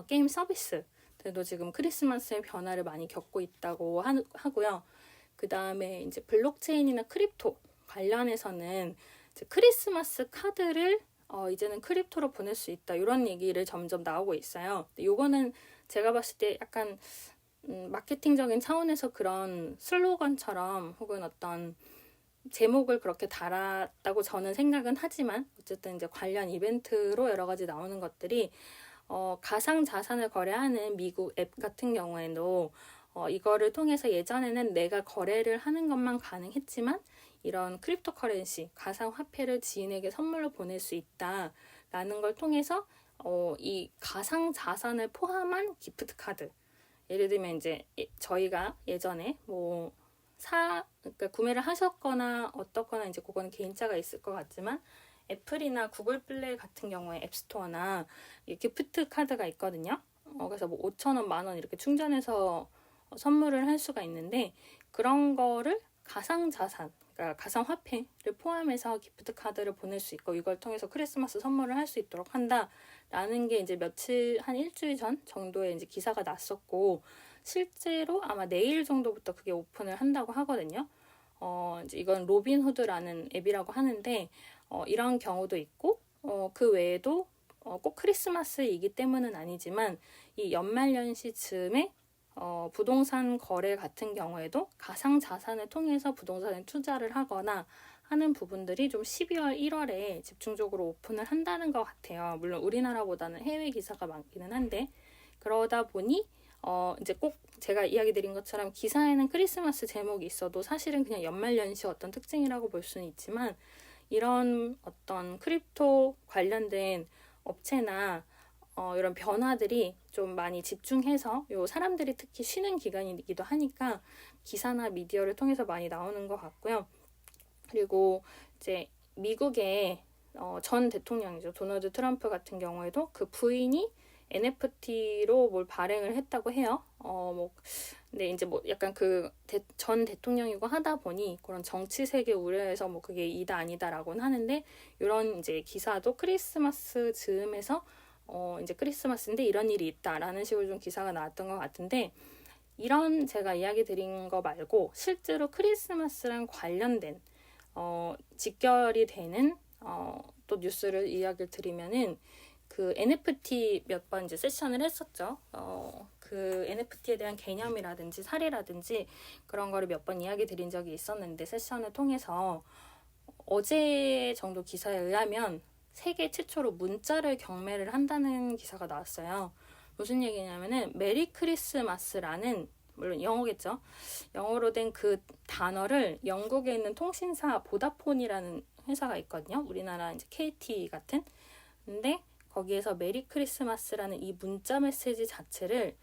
게임 서비스들도 지금 크리스마스의 변화를 많이 겪고 있다고 하고요. 그 다음에 이제 블록체인이나 크립토 관련해서는 이제 크리스마스 카드를 이제는 크립토로 보낼 수 있다, 이런 얘기를 점점 나오고 있어요. 요거는 제가 봤을 때 약간 마케팅적인 차원에서 그런 슬로건처럼 혹은 어떤 제목을 그렇게 달았다고 저는 생각은 하지만, 어쨌든 이제 관련 이벤트로 여러 가지 나오는 것들이 가상 자산을 거래하는 미국 앱 같은 경우에도 이거를 통해서 예전에는 내가 거래를 하는 것만 가능했지만 이런 크립토커런시, 가상화폐를 지인에게 선물로 보낼 수 있다라는 걸 통해서 이 가상자산을 포함한 기프트 카드, 예를 들면 이제 저희가 예전에 뭐 그러니까 구매를 하셨거나 어떻거나 이제 그거는 개인차가 있을 것 같지만, 애플이나 구글 플레이 같은 경우에 앱스토어나 기프트 카드가 있거든요. 그래서 뭐 5,000원, 10,000원 이렇게 충전해서 선물을 할 수가 있는데, 그런 거를 가상자산, 그러니까 가상화폐를 포함해서 기프트 카드를 보낼 수 있고 이걸 통해서 크리스마스 선물을 할 수 있도록 한다라는 게 이제 한 일주일 전 정도에 이제 기사가 났었고, 실제로 아마 내일 정도부터 그게 오픈을 한다고 하거든요. 이제 이건 로빈후드라는 앱이라고 하는데, 이런 경우도 있고, 그 외에도 꼭 크리스마스이기 때문은 아니지만 이 연말연시 즈음에 부동산 거래 같은 경우에도 가상 자산을 통해서 부동산에 투자를 하거나 하는 부분들이 좀 12월, 1월에 집중적으로 오픈을 한다는 것 같아요. 물론 우리나라보다는 해외 기사가 많기는 한데, 그러다 보니 이제 꼭 제가 이야기 드린 것처럼 기사에는 크리스마스 제목이 있어도 사실은 그냥 연말연시 어떤 특징이라고 볼 수는 있지만, 이런 어떤 크립토 관련된 업체나 이런 변화들이 좀 많이 집중해서 요 사람들이 특히 쉬는 기간이기도 하니까 기사나 미디어를 통해서 많이 나오는 것 같고요. 그리고 이제 미국의 전 대통령이죠. 도널드 트럼프 같은 경우에도 그 부인이 NFT로 뭘 발행을 했다고 해요. 근데 이제 뭐 약간 그 전 대통령이고 하다 보니 그런 정치 세계 우려에서 뭐 그게 이다 아니다라고는 하는데, 이런 이제 기사도 크리스마스 즈음에서 이제 크리스마스인데 이런 일이 있다라는 식으로 좀 기사가 나왔던 것 같은데, 이런 제가 이야기 드린 거 말고 실제로 크리스마스랑 관련된 직결이 되는 또 뉴스를 이야기를 드리면은, 그 NFT 몇 번 이제 세션을 했었죠. 그 NFT에 대한 개념이라든지 사례라든지 그런 거를 몇 번 이야기 드린 적이 있었는데, 세션을 통해서 어제 정도 기사에 의하면 세계 최초로 문자를 경매를 한다는 기사가 나왔어요. 무슨 얘기냐면은 메리 크리스마스라는, 물론 영어겠죠. 영어로 된 그 단어를 영국에 있는 통신사 보다폰이라는 회사가 있거든요. 우리나라 이제 KT 같은. 근데 거기에서 메리 크리스마스라는 이 문자 메시지 자체를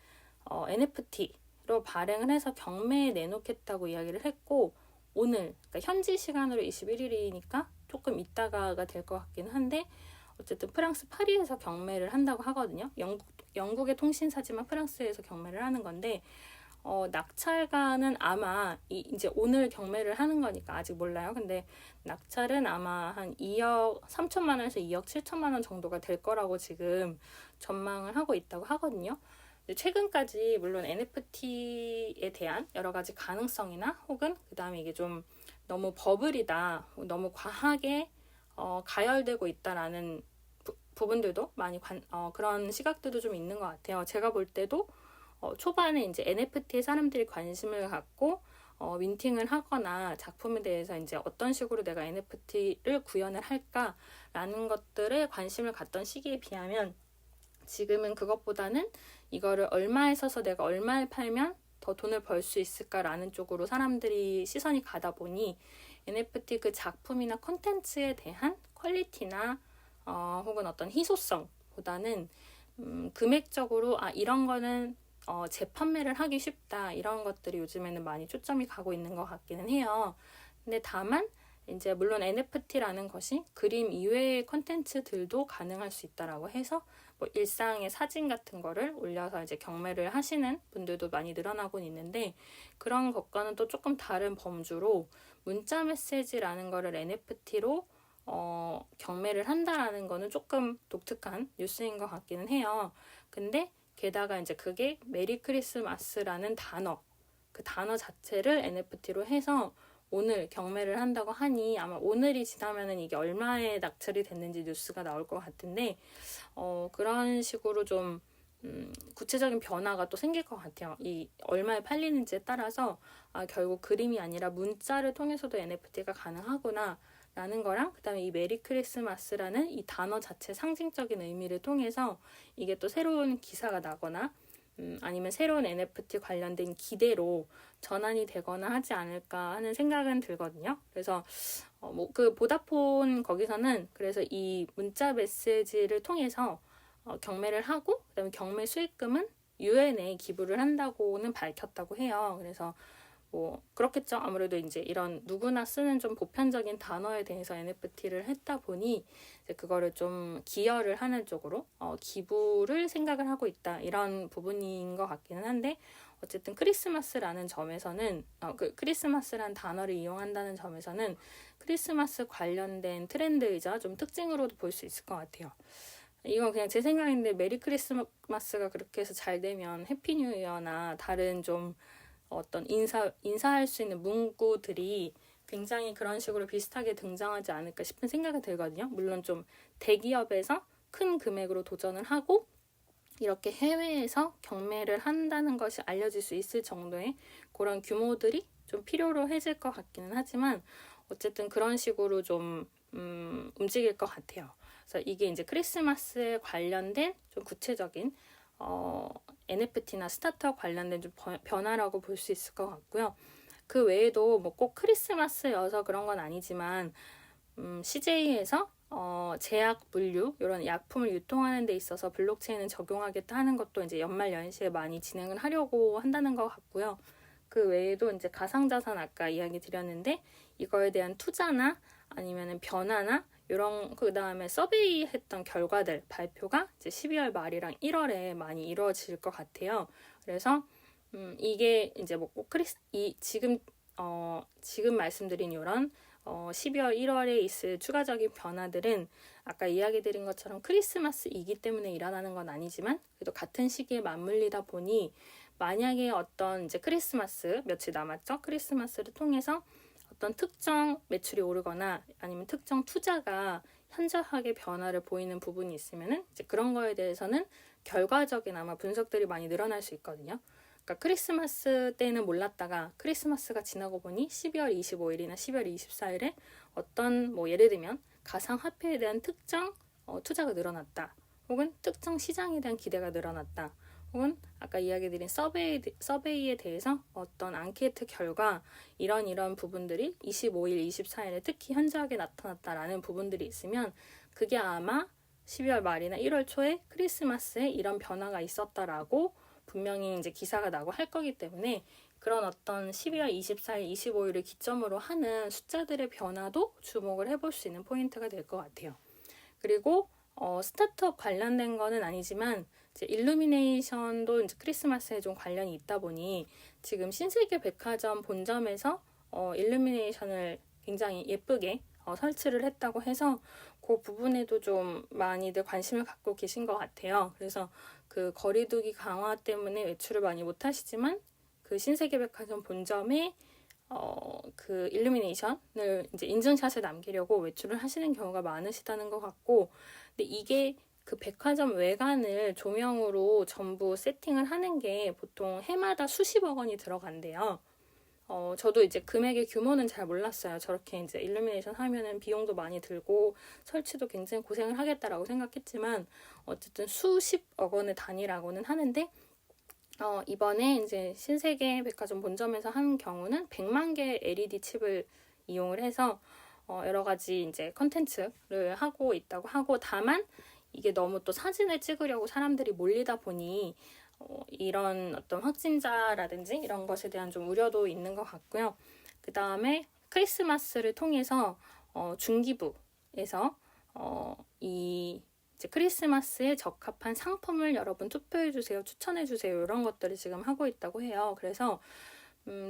NFT로 발행을 해서 경매에 내놓겠다고 이야기를 했고, 오늘, 그러니까 현지 시간으로 21일이니까 조금 있다가가 될 것 같긴 한데, 어쨌든 프랑스 파리에서 경매를 한다고 하거든요. 영국의 통신사지만 프랑스에서 경매를 하는 건데, 낙찰가는 아마 이제 오늘 경매를 하는 거니까 아직 몰라요. 근데 낙찰은 아마 한 2억 3천만 원에서 2억 7천만 원 정도가 될 거라고 지금 전망을 하고 있다고 하거든요. 최근까지 물론 NFT에 대한 여러 가지 가능성이나 혹은 그 다음에 이게 좀 너무 버블이다, 너무 과하게 가열되고 있다라는 부분들도 많이 그런 시각들도 좀 있는 것 같아요. 제가 볼 때도 초반에 이제 NFT에 사람들이 관심을 갖고 민팅을 하거나 작품에 대해서 이제 어떤 식으로 내가 NFT를 구현을 할까라는 것들에 관심을 갖던 시기에 비하면, 지금은 그것보다는 이거를 얼마에 써서 내가 얼마에 팔면 더 돈을 벌 수 있을까라는 쪽으로 사람들이 시선이 가다 보니 NFT 그 작품이나 콘텐츠에 대한 퀄리티나 혹은 어떤 희소성보다는 금액적으로 이런 거는 재판매를 하기 쉽다, 이런 것들이 요즘에는 많이 초점이 가고 있는 것 같기는 해요. 근데 다만 이제 물론 NFT라는 것이 그림 이외의 콘텐츠들도 가능할 수 있다라고 해서 뭐 일상의 사진 같은 거를 올려서 이제 경매를 하시는 분들도 많이 늘어나고 있는데, 그런 것과는 또 조금 다른 범주로 문자 메시지라는 거를 NFT로 경매를 한다라는 거는 조금 독특한 뉴스인 것 같기는 해요. 근데 게다가 이제 그게 메리 크리스마스라는 단어, 그 단어 자체를 NFT로 해서 오늘 경매를 한다고 하니 아마 오늘이 지나면은 이게 얼마에 낙찰이 됐는지 뉴스가 나올 것 같은데, 그런 식으로 좀 구체적인 변화가 또 생길 것 같아요. 이 얼마에 팔리는지에 따라서 결국 그림이 아니라 문자를 통해서도 NFT가 가능하구나 라는 거랑, 그 다음에 이 메리 크리스마스라는 이 단어 자체 상징적인 의미를 통해서 이게 또 새로운 기사가 나거나 아니면 새로운 NFT 관련된 기대로 전환이 되거나 하지 않을까 하는 생각은 들거든요. 그래서 그 보다폰 거기서는 그래서 이 문자 메시지를 통해서 경매를 하고, 그다음에 경매 수익금은 유엔에 기부를 한다고는 밝혔다고 해요. 그래서 뭐 그렇겠죠. 아무래도 이제 이런 누구나 쓰는 좀 보편적인 단어에 대해서 NFT를 했다 보니 이제 그거를 좀 기여를 하는 쪽으로 기부를 생각을 하고 있다, 이런 부분인 것 같기는 한데, 어쨌든 크리스마스라는 점에서는 그 크리스마스란 단어를 이용한다는 점에서는 크리스마스 관련된 트렌드이자 좀 특징으로도 볼 수 있을 것 같아요. 이건 그냥 제 생각인데, 메리 크리스마스가 그렇게 해서 잘 되면 해피 뉴 이어나 다른 좀 어떤 인사할 수 있는 문구들이 굉장히 그런 식으로 비슷하게 등장하지 않을까 싶은 생각이 들거든요. 물론 좀 대기업에서 큰 금액으로 도전을 하고 이렇게 해외에서 경매를 한다는 것이 알려질 수 있을 정도의 그런 규모들이 좀 필요로 해질 것 같기는 하지만, 어쨌든 그런 식으로 좀 움직일 것 같아요. 그래서 이게 이제 크리스마스에 관련된 좀 구체적인 NFT나 스타트업 관련된 좀 변화라고 볼 수 있을 것 같고요. 그 외에도 뭐 꼭 크리스마스여서 그런 건 아니지만 CJ에서 제약 물류 이런 약품을 유통하는 데 있어서 블록체인을 적용하겠다 하는 것도 이제 연말 연시에 많이 진행을 하려고 한다는 것 같고요. 그 외에도 이제 가상자산 아까 이야기 드렸는데, 이거에 대한 투자나 아니면은 변화나 이런, 그 다음에 서베이 했던 결과들 발표가 이제 12월 말이랑 1월에 많이 이루어질 것 같아요. 그래서 이게 이제 뭐 꼭 지금 말씀드린 이런 12월 1월에 있을 추가적인 변화들은 아까 이야기 드린 것처럼 크리스마스이기 때문에 일어나는 건 아니지만, 그래도 같은 시기에 맞물리다 보니 만약에 어떤 이제 크리스마스 며칠 남았죠. 크리스마스를 통해서 어떤 특정 매출이 오르거나 아니면 특정 투자가 현저하게 변화를 보이는 부분이 있으면은 이제 그런 거에 대해서는 결과적인 아마 분석들이 많이 늘어날 수 있거든요. 그러니까 크리스마스 때는 몰랐다가 크리스마스가 지나고 보니 12월 25일이나 12월 24일에 어떤 뭐 예를 들면 가상화폐에 대한 특정 투자가 늘어났다. 혹은 특정 시장에 대한 기대가 늘어났다. 혹은 아까 이야기 드린 서베이에 대해서 어떤 앙케이트 결과 이런 부분들이 25일, 24일에 특히 현저하게 나타났다라는 부분들이 있으면, 그게 아마 12월 말이나 1월 초에 크리스마스에 이런 변화가 있었다라고 분명히 이제 기사가 나고 할 거기 때문에, 그런 어떤 12월 24일, 25일을 기점으로 하는 숫자들의 변화도 주목을 해볼 수 있는 포인트가 될 것 같아요. 그리고 스타트업 관련된 거는 아니지만 이제 일루미네이션도 이제 크리스마스에 좀 관련이 있다 보니 지금 신세계 백화점 본점에서 일루미네이션을 굉장히 예쁘게 설치를 했다고 해서 그 부분에도 좀 많이들 관심을 갖고 계신 것 같아요. 그래서 그 거리두기 강화 때문에 외출을 많이 못 하시지만 그 신세계 백화점 본점에 그 일루미네이션을 이제 인증샷을 남기려고 외출을 하시는 경우가 많으시다는 것 같고, 근데 이게 그 백화점 외관을 조명으로 전부 세팅을 하는 게 보통 해마다 수십억 원이 들어간대요. 저도 이제 금액의 규모는 잘 몰랐어요. 저렇게 이제 일루미네이션 하면은 비용도 많이 들고 설치도 굉장히 고생을 하겠다라고 생각했지만, 어쨌든 수십억 원의 단위라고는 하는데, 이번에 이제 신세계 백화점 본점에서 한 경우는 100만 개의 LED 칩을 이용을 해서 여러 가지 이제 컨텐츠를 하고 있다고 하고, 다만 이게 너무 또 사진을 찍으려고 사람들이 몰리다 보니 이런 어떤 확진자라든지 이런 것에 대한 좀 우려도 있는 것 같고요. 그 다음에 크리스마스를 통해서 중기부에서 이 이제 크리스마스에 적합한 상품을 여러분 투표해주세요, 추천해주세요, 이런 것들을 지금 하고 있다고 해요. 그래서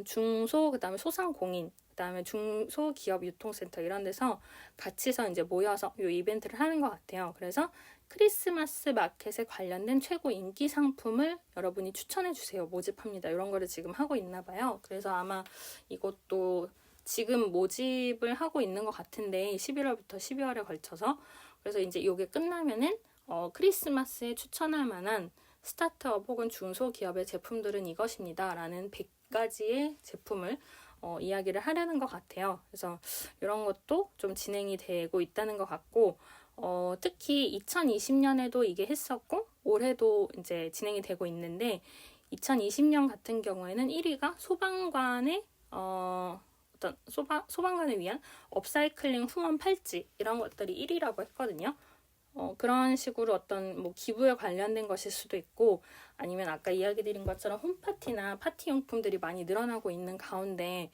중소, 그 다음에 소상공인, 그 다음에 중소기업 유통센터 이런 데서 같이서 이제 모여서 이 이벤트를 하는 것 같아요. 그래서 크리스마스 마켓에 관련된 최고 인기 상품을 여러분이 추천해주세요, 모집합니다, 이런 거를 지금 하고 있나 봐요. 그래서 아마 이것도 지금 모집을 하고 있는 것 같은데 11월부터 12월에 걸쳐서, 그래서 이제 이게 끝나면은 크리스마스에 추천할 만한 스타트업 혹은 중소기업의 제품들은 이것입니다 라는 100가지의 제품을 이야기를 하려는 것 같아요. 그래서 이런 것도 좀 진행이 되고 있다는 것 같고, 특히 2020년에도 이게 했었고 올해도 이제 진행이 되고 있는데, 2020년 같은 경우에는 1위가 소방관의 어떤 소방관을 위한 업사이클링 후원 팔찌, 이런 것들이 1위라고 했거든요. 그런 식으로 어떤 뭐 기부에 관련된 것일 수도 있고, 아니면 아까 이야기 드린 것처럼 홈파티나 파티용품들이 많이 늘어나고 있는 가운데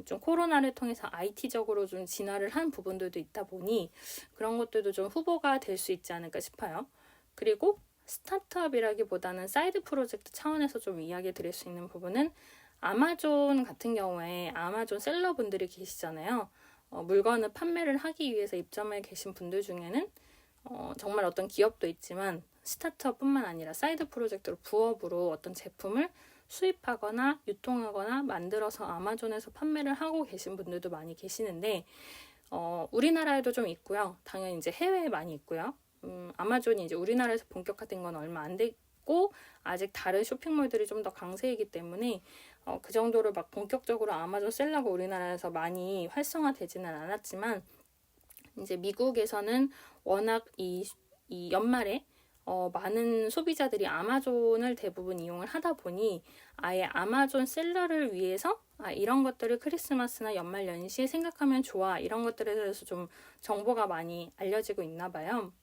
좀 코로나를 통해서 IT적으로 좀 진화를 한 부분들도 있다 보니 그런 것들도 좀 후보가 될 수 있지 않을까 싶어요. 그리고 스타트업이라기보다는 사이드 프로젝트 차원에서 좀 이야기 드릴 수 있는 부분은, 아마존 같은 경우에 아마존 셀러분들이 계시잖아요. 물건을 판매를 하기 위해서 입점해 계신 분들 중에는 정말 어떤 기업도 있지만 스타트업뿐만 아니라 사이드 프로젝트로 부업으로 어떤 제품을 수입하거나 유통하거나 만들어서 아마존에서 판매를 하고 계신 분들도 많이 계시는데, 우리나라에도 좀 있고요. 당연히 이제 해외에 많이 있고요. 아마존이 이제 우리나라에서 본격화된 건 얼마 안 됐고 아직 다른 쇼핑몰들이 좀 더 강세이기 때문에 그 정도로 막 본격적으로 아마존 셀러가 우리나라에서 많이 활성화되지는 않았지만, 이제 미국에서는 워낙 이 연말에 많은 소비자들이 아마존을 대부분 이용을 하다 보니 아예 아마존 셀러를 위해서 이런 것들을 크리스마스나 연말 연시에 생각하면 좋아, 이런 것들에 대해서 좀 정보가 많이 알려지고 있나 봐요.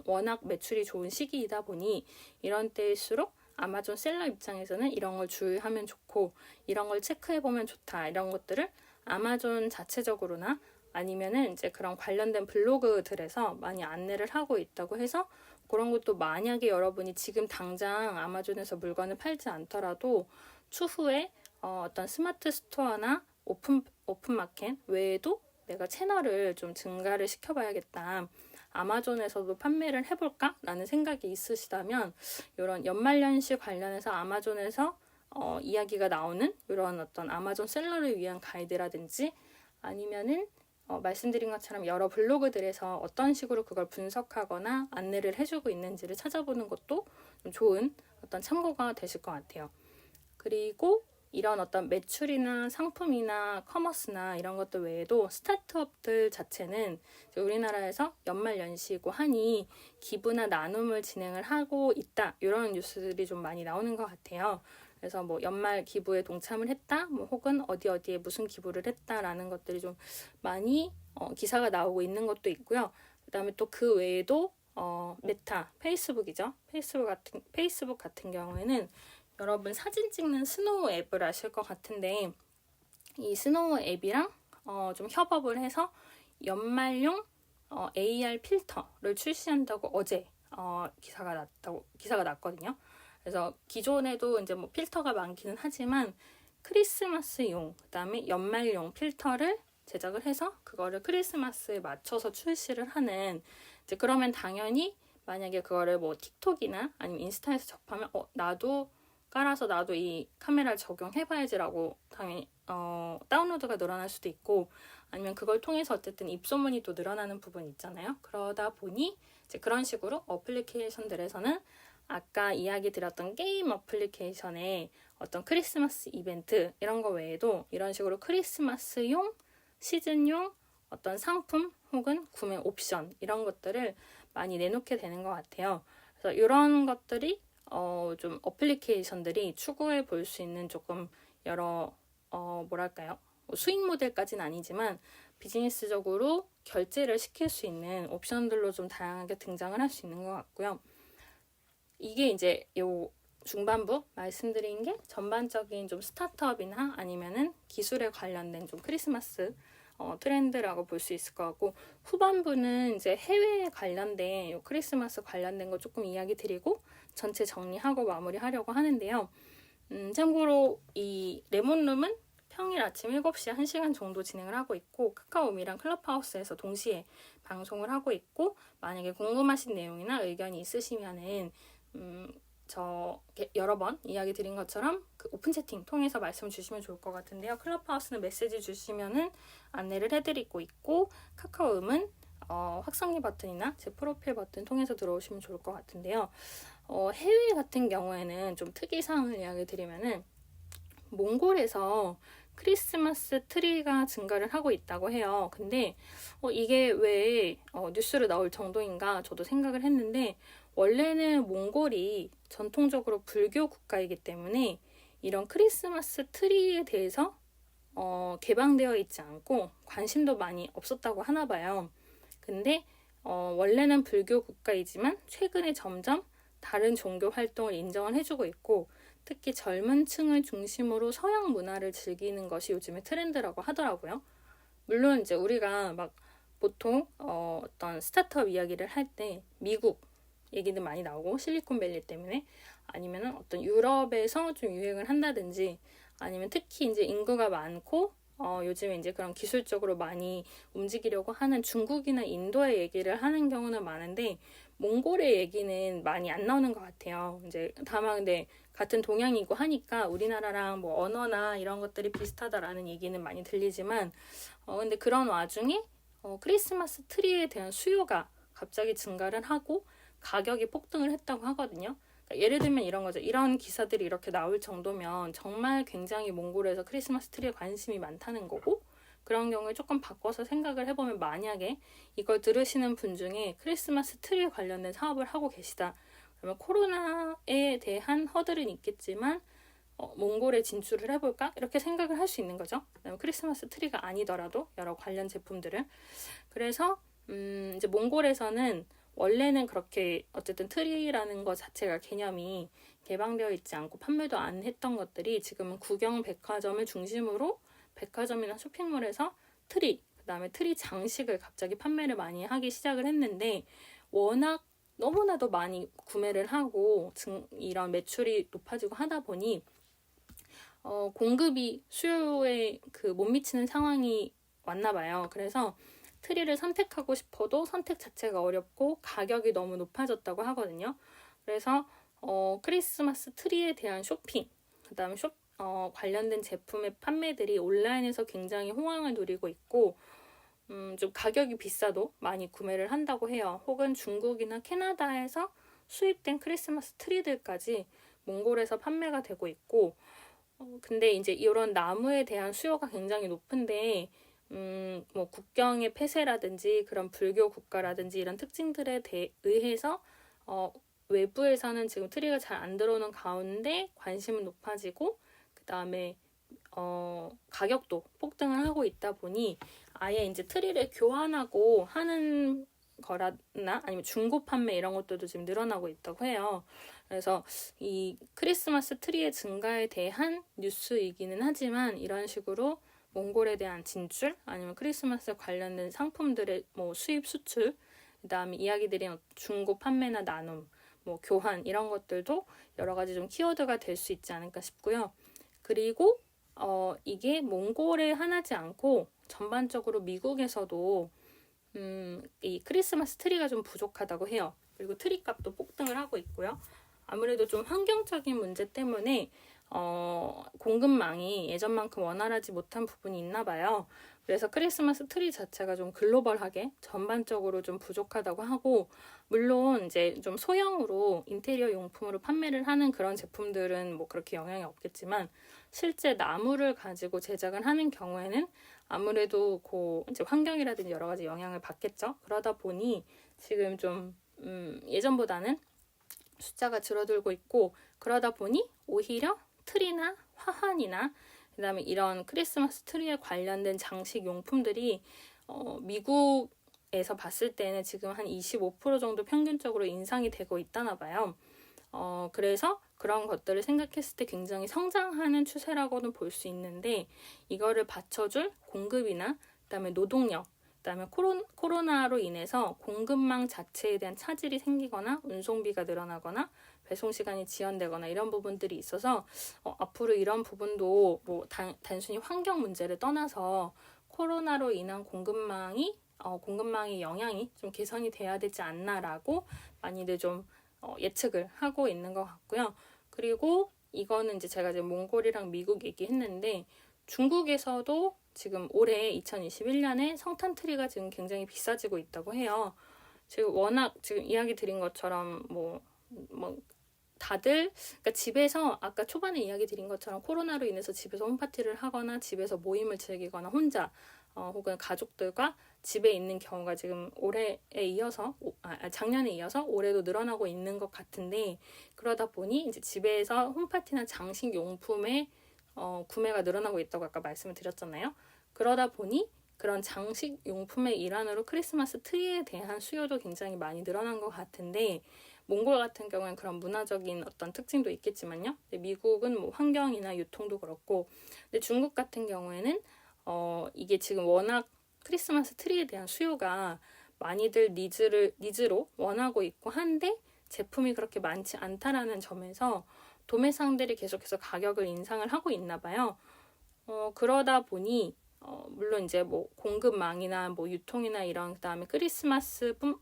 워낙 매출이 좋은 시기이다 보니 이런 때일수록 아마존 셀러 입장에서는 이런 걸 주의하면 좋고 이런 걸 체크해보면 좋다, 이런 것들을 아마존 자체적으로나 아니면은 이제 그런 관련된 블로그들에서 많이 안내를 하고 있다고 해서, 그런 것도 만약에 여러분이 지금 당장 아마존에서 물건을 팔지 않더라도 추후에 어떤 스마트 스토어나 오픈마켓 외에도 내가 채널을 좀 증가를 시켜봐야겠다, 아마존에서도 판매를 해볼까? 라는 생각이 있으시다면 이런 연말연시 관련해서 아마존에서 이야기가 나오는 이런 어떤 아마존 셀러를 위한 가이드라든지, 아니면은 말씀드린 것처럼 여러 블로그들에서 어떤 식으로 그걸 분석하거나 안내를 해주고 있는지를 찾아보는 것도 좀 좋은 어떤 참고가 되실 것 같아요. 그리고 이런 어떤 매출이나 상품이나 커머스나 이런 것들 외에도 스타트업들 자체는 우리나라에서 연말 연시이고 하니 기부나 나눔을 진행을 하고 있다, 이런 뉴스들이 좀 많이 나오는 것 같아요. 그래서 뭐 연말 기부에 동참을 했다, 뭐 혹은 어디에 무슨 기부를 했다라는 것들이 좀 많이 기사가 나오고 있는 것도 있고요. 그다음에 또 그 외에도 메타, 페이스북이죠. 페이스북 같은 경우에는 여러분 사진 찍는 스노우 앱을 아실 것 같은데, 이 스노우 앱이랑 좀 협업을 해서 연말용 AR 필터를 출시한다고 어제 기사가 났거든요. 그래서 기존에도 이제 뭐 필터가 많기는 하지만 크리스마스용, 그다음에 연말용 필터를 제작을 해서 그거를 크리스마스에 맞춰서 출시를 하는, 이제 그러면 당연히 만약에 그거를 뭐 틱톡이나 아니면 인스타에서 접하면 나도 깔아서 나도 이 카메라를 적용해봐야지라고 당연히 다운로드가 늘어날 수도 있고, 아니면 그걸 통해서 어쨌든 입소문이 또 늘어나는 부분이 있잖아요. 그러다 보니 이제 그런 식으로 어플리케이션들에서는 아까 이야기 드렸던 게임 어플리케이션의 어떤 크리스마스 이벤트 이런 거 외에도 이런 식으로 크리스마스용, 시즌용 어떤 상품 혹은 구매 옵션 이런 것들을 많이 내놓게 되는 것 같아요. 그래서 이런 것들이 좀 어플리케이션들이 추구해 볼 수 있는 조금 여러 뭐랄까요, 수익 모델까지는 아니지만 비즈니스적으로 결제를 시킬 수 있는 옵션들로 좀 다양하게 등장을 할 수 있는 것 같고요. 이게 이제 요 중반부 말씀드린 게 전반적인 좀 스타트업이나 아니면은 기술에 관련된 좀 크리스마스 트렌드라고 볼 수 있을 것 같고, 후반부는 이제 해외에 관련된 요 크리스마스 관련된 거 조금 이야기 드리고 전체 정리하고 마무리하려고 하는데요. 참고로 이 레몬룸은 평일 아침 7시 1시간 정도 진행을 하고 있고, 카카오미랑 클럽하우스에서 동시에 방송을 하고 있고, 만약에 궁금하신 내용이나 의견이 있으시면은 저 여러 번 이야기 드린 것처럼 그 오픈 채팅 통해서 말씀 주시면 좋을 것 같은데요. 클럽하우스는 메시지 주시면은 안내를 해드리고 있고, 카카오음은 확성기 버튼이나 제 프로필 버튼 통해서 들어오시면 좋을 것 같은데요. 해외 같은 경우에는 좀 특이사항을 이야기 드리면은 몽골에서 크리스마스 트리가 증가를 하고 있다고 해요. 근데 이게 왜 뉴스로 나올 정도인가 저도 생각을 했는데, 원래는 몽골이 전통적으로 불교 국가이기 때문에 이런 크리스마스 트리에 대해서 개방되어 있지 않고 관심도 많이 없었다고 하나 봐요. 근데 원래는 불교 국가이지만 최근에 점점 다른 종교 활동을 인정을 해주고 있고, 특히 젊은 층을 중심으로 서양 문화를 즐기는 것이 요즘의 트렌드라고 하더라고요. 물론 이제 우리가 막 보통 어떤 스타트업 이야기를 할 때 미국 얘기도 많이 나오고, 실리콘밸리 때문에, 아니면 어떤 유럽에서 좀 유행을 한다든지, 아니면 특히 이제 인구가 많고 요즘에 이제 그런 기술적으로 많이 움직이려고 하는 중국이나 인도의 얘기를 하는 경우는 많은데, 몽골의 얘기는 많이 안 나오는 것 같아요. 이제 다만 근데 같은 동양이고 하니까 우리나라랑 뭐 언어나 이런 것들이 비슷하다라는 얘기는 많이 들리지만, 근데 그런 와중에 크리스마스 트리에 대한 수요가 갑자기 증가를 하고 가격이 폭등을 했다고 하거든요. 그러니까 예를 들면 이런 거죠. 이런 기사들이 이렇게 나올 정도면 정말 굉장히 몽골에서 크리스마스 트리에 관심이 많다는 거고, 그런 경우에 조금 바꿔서 생각을 해보면, 만약에 이걸 들으시는 분 중에 크리스마스 트리 관련된 사업을 하고 계시다. 그러면 코로나에 대한 허들은 있겠지만 몽골에 진출을 해볼까? 이렇게 생각을 할 수 있는 거죠. 크리스마스 트리가 아니더라도 여러 관련 제품들을. 그래서 이제 몽골에서는 원래는 그렇게 어쨌든 트리라는 것 자체가 개념이 개방되어 있지 않고 판매도 안 했던 것들이 지금은 구경 백화점을 중심으로 백화점이나 쇼핑몰에서 트리, 그 다음에 트리 장식을 갑자기 판매를 많이 하기 시작을 했는데, 워낙 너무나도 많이 구매를 하고 이런 매출이 높아지고 하다 보니 공급이 수요에 못 미치는 상황이 왔나 봐요. 그래서 트리를 선택하고 싶어도 선택 자체가 어렵고 가격이 너무 높아졌다고 하거든요. 그래서 크리스마스 트리에 대한 쇼핑, 그 다음에 관련된 제품의 판매들이 온라인에서 굉장히 호황을 누리고 있고, 좀 가격이 비싸도 많이 구매를 한다고 해요. 혹은 중국이나 캐나다에서 수입된 크리스마스 트리들까지 몽골에서 판매가 되고 있고, 근데 이제 이런 나무에 대한 수요가 굉장히 높은데, 뭐 국경의 폐쇄라든지 그런 불교 국가라든지 이런 특징들에 의해서 외부에서는 지금 트리가 잘 안 들어오는 가운데 관심은 높아지고, 그 다음에 가격도 폭등을 하고 있다 보니 아예 이제 트리를 교환하고 하는 거라나 아니면 중고 판매 이런 것들도 지금 늘어나고 있다고 해요. 그래서 이 크리스마스 트리의 증가에 대한 뉴스이기는 하지만, 이런 식으로 몽골에 대한 진출, 아니면 크리스마스 관련된 상품들의 뭐 수입 수출, 그 다음에 이야기 드린 중고 판매나 나눔, 뭐 교환 이런 것들도 여러 가지 좀 키워드가 될 수 있지 않을까 싶고요. 그리고 이게 몽골에 하나지 않고 전반적으로 미국에서도 이 크리스마스 트리가 좀 부족하다고 해요. 그리고 트리 값도 폭등을 하고 있고요. 아무래도 좀 환경적인 문제 때문에 공급망이 예전만큼 원활하지 못한 부분이 있나 봐요. 그래서 크리스마스 트리 자체가 좀 글로벌하게 전반적으로 좀 부족하다고 하고, 물론 이제 좀 소형으로 인테리어 용품으로 판매를 하는 그런 제품들은 뭐 그렇게 영향이 없겠지만, 실제 나무를 가지고 제작을 하는 경우에는 아무래도 이제 환경이라든지 여러 가지 영향을 받겠죠. 그러다 보니 지금 좀 예전보다는 숫자가 줄어들고 있고, 그러다 보니 오히려 트리나 화환이나 그다음에 이런 크리스마스 트리에 관련된 장식 용품들이 미국에서 봤을 때는 지금 한 25% 정도 평균적으로 인상이 되고 있다나 봐요. 그래서 그런 것들을 생각했을 때 굉장히 성장하는 추세라고는 볼 수 있는데, 이거를 받쳐줄 공급이나 그다음에 노동력, 그다음에 코로나로 인해서 공급망 자체에 대한 차질이 생기거나 운송비가 늘어나거나 배송 시간이 지연되거나 이런 부분들이 있어서 앞으로 이런 부분도 뭐 단순히 환경 문제를 떠나서 코로나로 인한 공급망의 영향이 좀 개선이 돼야 되지 않나라고 많이들 좀 예측을 하고 있는 것 같고요. 그리고 이거는 이제 제가 이제 몽골이랑 미국 얘기했는데, 중국에서도 지금 올해 2021년에 성탄 트리가 지금 굉장히 비싸지고 있다고 해요. 지금 워낙 지금 이야기 드린 것처럼 뭐 다들 그러니까 집에서 아까 초반에 이야기 드린 것처럼 코로나로 인해서 집에서 홈파티를 하거나 집에서 모임을 즐기거나 혼자 혹은 가족들과 집에 있는 경우가 지금 작년에 이어서 올해도 늘어나고 있는 것 같은데, 그러다 보니 이제 집에서 홈파티나 장식 용품의 구매가 늘어나고 있다고 아까 말씀을 드렸잖아요. 그러다 보니 그런 장식 용품의 일환으로 크리스마스 트리에 대한 수요도 굉장히 많이 늘어난 것 같은데, 몽골 같은 경우는 그런 문화적인 어떤 특징도 있겠지만요. 미국은 뭐 환경이나 유통도 그렇고, 근데 중국 같은 경우에는 이게 지금 워낙 크리스마스 트리에 대한 수요가 많이들 니즈로 원하고 있고 한데 제품이 그렇게 많지 않다라는 점에서 도매상들이 계속해서 가격을 인상을 하고 있나 봐요. 그러다 보니 물론 이제 뭐 공급망이나 뭐 유통이나 이런, 그다음에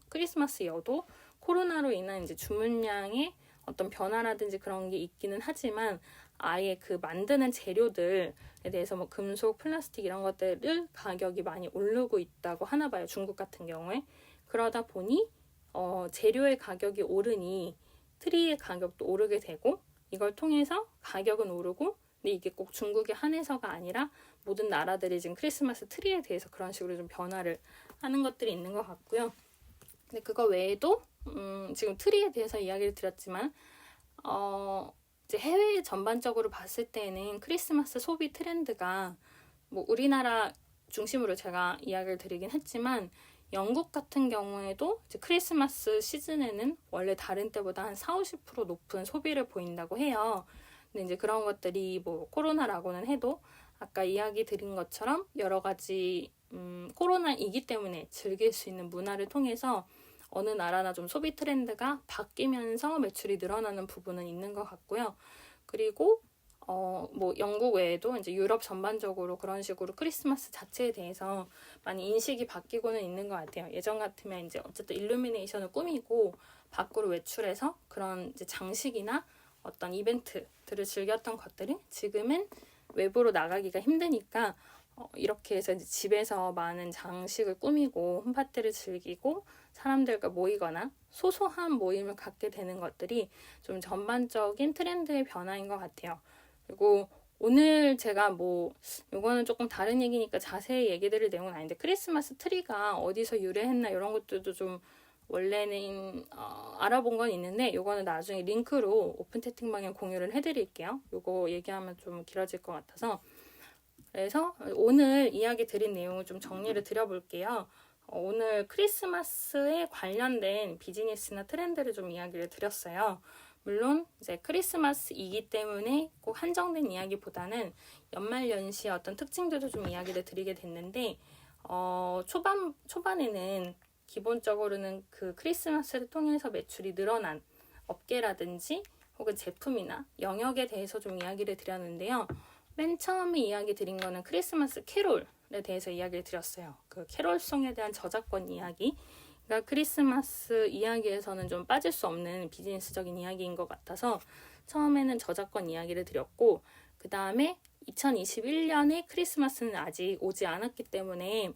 크리스마스여도 코로나로 인한 이제 주문량의 어떤 변화라든지 그런 게 있기는 하지만 아예 그 만드는 재료들에 대해서 뭐 금속, 플라스틱 이런 것들을 가격이 많이 오르고 있다고 하나 봐요. 중국 같은 경우에. 그러다 보니 재료의 가격이 오르니 트리의 가격도 오르게 되고, 이걸 통해서 가격은 오르고, 근데 이게 꼭 중국에 한해서가 아니라 모든 나라들이 지금 크리스마스 트리에 대해서 그런 식으로 좀 변화를 하는 것들이 있는 것 같고요. 근데 그거 외에도 지금 트리에 대해서 이야기를 드렸지만 이제 해외 전반적으로 봤을 때는 크리스마스 소비 트렌드가 뭐 우리나라 중심으로 제가 이야기를 드리긴 했지만 영국 같은 경우에도 이제 크리스마스 시즌에는 원래 다른 때보다 한 40~50% 높은 소비를 보인다고 해요. 근데 이제 그런 것들이 뭐 코로나라고는 해도 아까 이야기 드린 것처럼 여러 가지 코로나이기 때문에 즐길 수 있는 문화를 통해서 어느 나라나 좀 소비 트렌드가 바뀌면서 매출이 늘어나는 부분은 있는 것 같고요. 그리고 뭐 영국 외에도 이제 유럽 전반적으로 그런 식으로 크리스마스 자체에 대해서 많이 인식이 바뀌고는 있는 것 같아요. 예전 같으면 이제 어쨌든 일루미네이션을 꾸미고 밖으로 외출해서 그런 이제 장식이나 어떤 이벤트들을 즐겼던 것들이 지금은 외부로 나가기가 힘드니까 이렇게 해서 이제 집에서 많은 장식을 꾸미고 홈파티를 즐기고 사람들과 모이거나 소소한 모임을 갖게 되는 것들이 좀 전반적인 트렌드의 변화인 것 같아요. 그리고 오늘 제가 뭐 요거는 조금 다른 얘기니까 자세히 얘기 드릴 내용은 아닌데, 크리스마스 트리가 어디서 유래했나 이런 것들도 좀 원래는 알아본 건 있는데, 요거는 나중에 링크로 오픈 채팅방에 공유를 해드릴게요. 요거 얘기하면 좀 길어질 것 같아서. 그래서 오늘 이야기 드린 내용을 좀 정리를 드려볼게요. 오늘 크리스마스에 관련된 비즈니스나 트렌드를 좀 이야기를 드렸어요. 물론 이제 크리스마스이기 때문에 꼭 한정된 이야기보다는 연말연시의 어떤 특징들도 좀 이야기를 드리게 됐는데, 초반에는 기본적으로는 그 크리스마스를 통해서 매출이 늘어난 업계라든지 혹은 제품이나 영역에 대해서 좀 이야기를 드렸는데요. 맨 처음에 이야기 드린 거는 크리스마스 캐롤에 대해서 이야기를 드렸어요. 그 캐롤송에 대한 저작권 이야기. 그러니까 크리스마스 이야기에서는 좀 빠질 수 없는 비즈니스적인 이야기인 것 같아서 처음에는 저작권 이야기를 드렸고, 그 다음에 2021년에 크리스마스는 아직 오지 않았기 때문에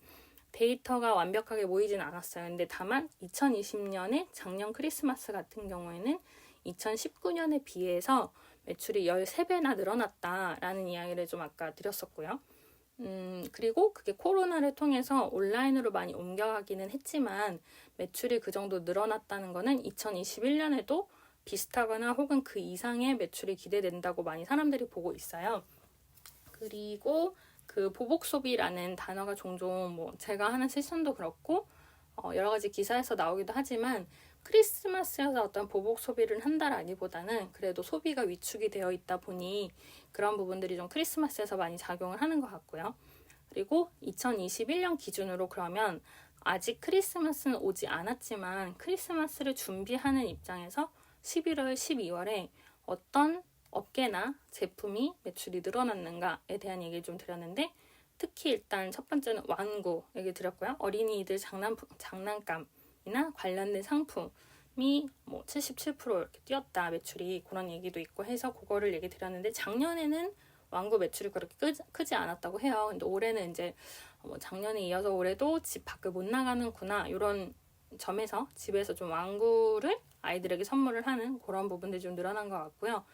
데이터가 완벽하게 모이진 않았어요. 근데 다만 2020년에 작년 크리스마스 같은 경우에는 2019년에 비해서 매출이 13배나 늘어났다라는 이야기를 좀 아까 드렸었고요. 그리고 그게 코로나를 통해서 온라인으로 많이 옮겨가기는 했지만 매출이 그 정도 늘어났다는 거는 2021년에도 비슷하거나 혹은 그 이상의 매출이 기대된다고 많이 사람들이 보고 있어요. 그리고 그 보복 소비라는 단어가 종종 뭐 제가 하는 세션도 그렇고 여러 가지 기사에서 나오기도 하지만, 크리스마스여서 어떤 보복 소비를 한다라기보다는 그래도 소비가 위축이 되어 있다 보니 그런 부분들이 좀 크리스마스에서 많이 작용을 하는 것 같고요. 그리고 2021년 기준으로 그러면 아직 크리스마스는 오지 않았지만 크리스마스를 준비하는 입장에서 11월, 12월에 어떤 업계나 제품이 매출이 늘어났는가에 대한 얘기를 좀 드렸는데, 특히 일단 첫 번째는 완구 얘기 드렸고요. 어린이들 장난감이나 관련된 상품이 뭐 77% 이렇게 뛰었다 매출이, 그런 얘기도 있고 해서 그거를 얘기 드렸는데, 작년에는 완구 매출이 그렇게 크지 않았다고 해요. 근데 올해는 이제 작년에 이어서 올해도 집 밖을 못 나가는구나 이런 점에서 집에서 좀 완구를 아이들에게 선물을 하는 그런 부분들이 좀 늘어난 것 같고요.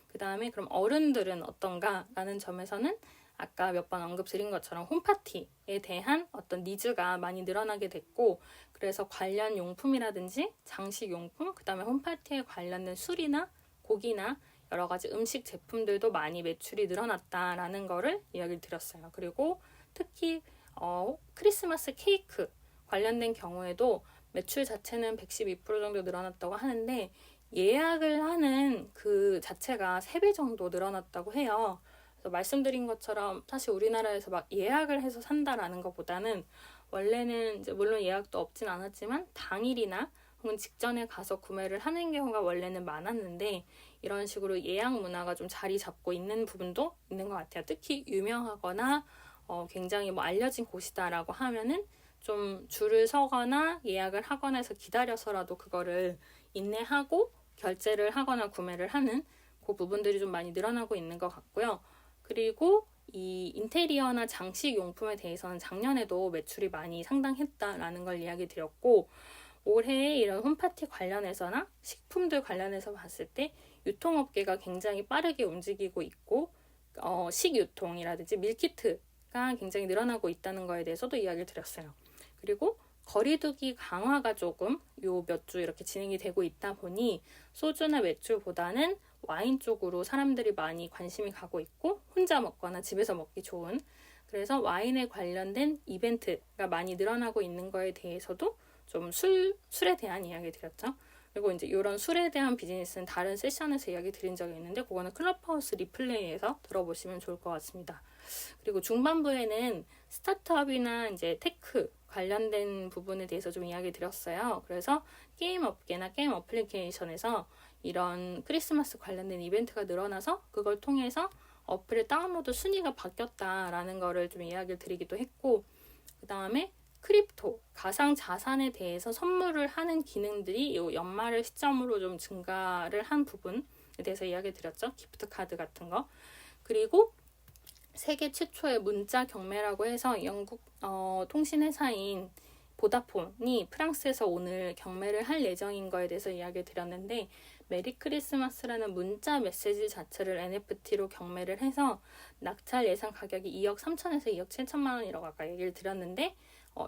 그 다음에 그럼 어른들은 어떤가 라는 점에서는 아까 몇 번 언급드린 것처럼 홈파티에 대한 어떤 니즈가 많이 늘어나게 됐고, 그래서 관련 용품이라든지 장식용품, 그 다음에 홈파티에 관련된 술이나 고기나 여러 가지 음식 제품들도 많이 매출이 늘어났다라는 거를 이야기를 드렸어요. 그리고 특히 크리스마스 케이크 관련된 경우에도 매출 자체는 112% 정도 늘어났다고 하는데 예약을 하는 그 자체가 3배 정도 늘어났다고 해요. 그래서 말씀드린 것처럼 사실 우리나라에서 막 예약을 해서 산다라는 것보다는 원래는 이제 물론 예약도 없진 않았지만 당일이나 혹은 직전에 가서 구매를 하는 경우가 원래는 많았는데 이런 식으로 예약 문화가 좀 자리 잡고 있는 부분도 있는 것 같아요. 특히 유명하거나 굉장히 뭐 알려진 곳이다라고 하면은 좀 줄을 서거나 예약을 하거나 해서 기다려서라도 그거를 인내하고 결제를 하거나 구매를 하는 그 부분들이 좀 많이 늘어나고 있는 것 같고요. 그리고 이 인테리어나 장식 용품에 대해서는 작년에도 매출이 많이 상당했다라는 걸 이야기 드렸고 올해 이런 홈파티 관련해서나 식품들 관련해서 봤을 때 유통업계가 굉장히 빠르게 움직이고 있고 식유통이라든지 밀키트가 굉장히 늘어나고 있다는 거에 대해서도 이야기를 드렸어요. 그리고 거리두기 강화가 조금 요 몇 주 이렇게 진행이 되고 있다 보니 소주나 맥주보다는 와인 쪽으로 사람들이 많이 관심이 가고 있고 혼자 먹거나 집에서 먹기 좋은 그래서 와인에 관련된 이벤트가 많이 늘어나고 있는 거에 대해서도 좀 술에 대한 이야기 드렸죠. 그리고 이제 이런 술에 대한 비즈니스는 다른 세션에서 이야기 드린 적이 있는데 그거는 클럽하우스 리플레이에서 들어보시면 좋을 것 같습니다. 그리고 중반부에는 스타트업이나 이제 테크 관련된 부분에 대해서 좀 이야기 드렸어요. 그래서 게임 업계나 게임 어플리케이션에서 이런 크리스마스 관련된 이벤트가 늘어나서 그걸 통해서 어플의 다운로드 순위가 바뀌었다라는 거를 좀 이야기를 드리기도 했고 그 다음에 크립토, 가상 자산에 대해서 선물을 하는 기능들이 이 연말을 시점으로 좀 증가를 한 부분에 대해서 이야기 드렸죠. 기프트 카드 같은 거. 그리고 세계 최초의 문자 경매라고 해서 영국 통신회사인 보다폰이 프랑스에서 오늘 경매를 할 예정인 거에 대해서 이야기를 드렸는데 메리 크리스마스라는 문자 메시지 자체를 NFT로 경매를 해서 낙찰 예상 가격이 2억 3천에서 2억 7천만 원이라고 아까 얘기를 드렸는데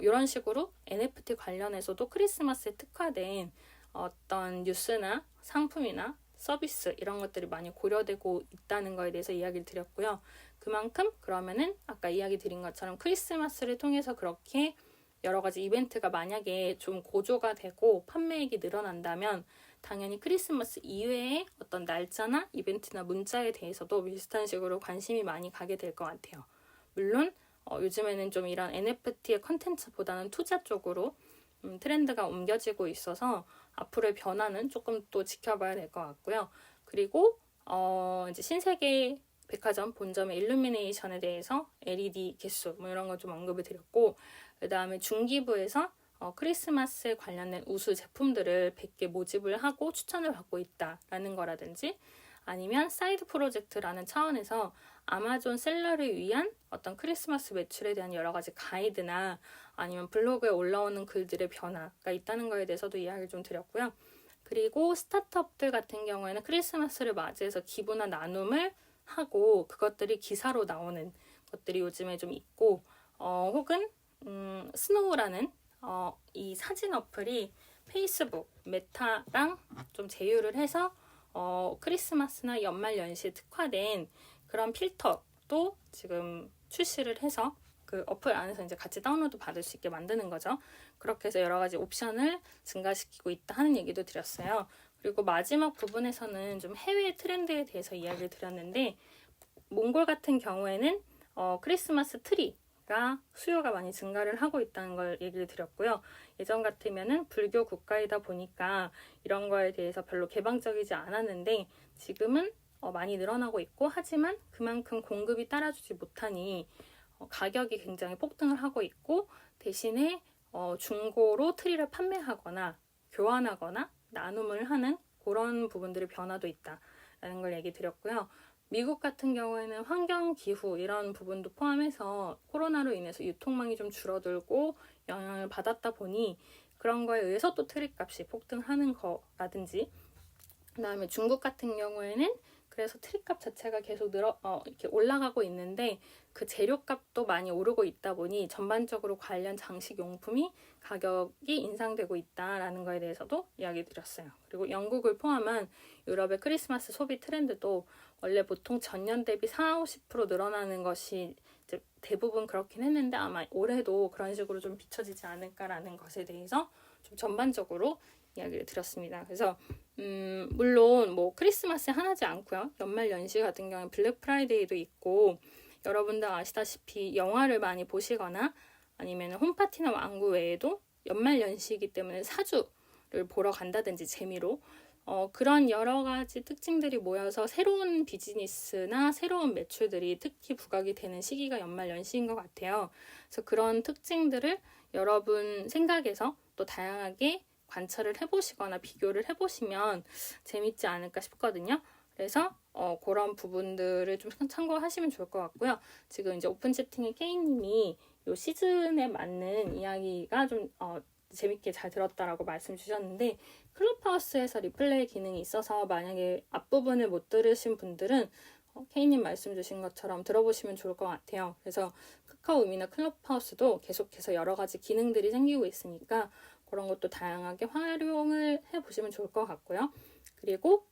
이런 식으로 NFT 관련해서도 크리스마스에 특화된 어떤 뉴스나 상품이나 서비스 이런 것들이 많이 고려되고 있다는 거에 대해서 이야기를 드렸고요. 그만큼 그러면은 아까 이야기 드린 것처럼 크리스마스를 통해서 그렇게 여러 가지 이벤트가 만약에 좀 고조가 되고 판매액이 늘어난다면 당연히 크리스마스 이외의 어떤 날짜나 이벤트나 문자에 대해서도 비슷한 식으로 관심이 많이 가게 될 것 같아요. 물론 요즘에는 좀 이런 NFT의 컨텐츠보다는 투자 쪽으로 트렌드가 옮겨지고 있어서 앞으로의 변화는 조금 또 지켜봐야 될 것 같고요. 그리고 이제 신세계 백화점 본점의 일루미네이션에 대해서 LED 개수 뭐 이런 거 좀 언급을 드렸고 그 다음에 중기부에서 크리스마스에 관련된 우수 제품들을 100개 모집을 하고 추천을 받고 있다라는 거라든지 아니면 사이드 프로젝트라는 차원에서 아마존 셀러를 위한 어떤 크리스마스 매출에 대한 여러 가지 가이드나 아니면 블로그에 올라오는 글들의 변화가 있다는 거에 대해서도 이야기를 좀 드렸고요. 그리고 스타트업들 같은 경우에는 크리스마스를 맞이해서 기부나 나눔을 하고 그것들이 기사로 나오는 것들이 요즘에 좀 있고 혹은 스노우라는 이 사진 어플이 페이스북, 메타랑 좀 제휴를 해서 크리스마스나 연말 연시에 특화된 그런 필터도 지금 출시를 해서 그 어플 안에서 이제 같이 다운로드 받을 수 있게 만드는 거죠. 그렇게 해서 여러 가지 옵션을 증가시키고 있다 하는 얘기도 드렸어요. 그리고 마지막 부분에서는 좀 해외 트렌드에 대해서 이야기를 드렸는데 몽골 같은 경우에는 크리스마스 트리가 수요가 많이 증가를 하고 있다는 걸 얘기를 드렸고요. 예전 같으면은 불교 국가이다 보니까 이런 거에 대해서 별로 개방적이지 않았는데 지금은 많이 늘어나고 있고 하지만 그만큼 공급이 따라주지 못하니 가격이 굉장히 폭등을 하고 있고 대신에 중고로 트리를 판매하거나 교환하거나 나눔을 하는 그런 부분들의 변화도 있다라는 걸 얘기 드렸고요. 미국 같은 경우에는 환경기후 이런 부분도 포함해서 코로나로 인해서 유통망이 좀 줄어들고 영향을 받았다 보니 그런 거에 의해서 또 트리 값이 폭등하는 거라든지 그 다음에 중국 같은 경우에는 그래서 트리값 자체가 계속 이렇게 올라가고 있는데 그 재료값도 많이 오르고 있다 보니 전반적으로 관련 장식용품이 가격이 인상되고 있다라는 거에 대해서도 이야기 드렸어요. 그리고 영국을 포함한 유럽의 크리스마스 소비 트렌드도 원래 보통 전년 대비 40, 50% 늘어나는 것이 이제 대부분 그렇긴 했는데 아마 올해도 그런 식으로 좀 비춰지지 않을까라는 것에 대해서 좀 전반적으로 이야기를 드렸습니다. 그래서 물론 뭐 크리스마스 하나지 않고요. 연말 연시 같은 경우는 블랙 프라이데이도 있고 여러분들 아시다시피 영화를 많이 보시거나 아니면 홈파티나 왕구 외에도 연말 연시이기 때문에 사주를 보러 간다든지 재미로 그런 여러 가지 특징들이 모여서 새로운 비즈니스나 새로운 매출들이 특히 부각이 되는 시기가 연말 연시인 것 같아요. 그래서 그런 특징들을 여러분 생각에서 또 다양하게 관찰을 해보시거나 비교를 해보시면 재밌지 않을까 싶거든요. 그래서 그런 부분들을 좀 참고하시면 좋을 것 같고요. 지금 이제 오픈 채팅에 K님이 이 시즌에 맞는 이야기가 좀 재밌게 잘 들었다라고 말씀 주셨는데 클럽하우스에서 리플레이 기능이 있어서 만약에 앞부분을 못 들으신 분들은 K님 말씀 주신 것처럼 들어보시면 좋을 것 같아요. 그래서 카카오음이나 클럽하우스도 계속해서 여러 가지 기능들이 생기고 있으니까 그런 것도 다양하게 활용을 해보시면 좋을 것 같고요. 그리고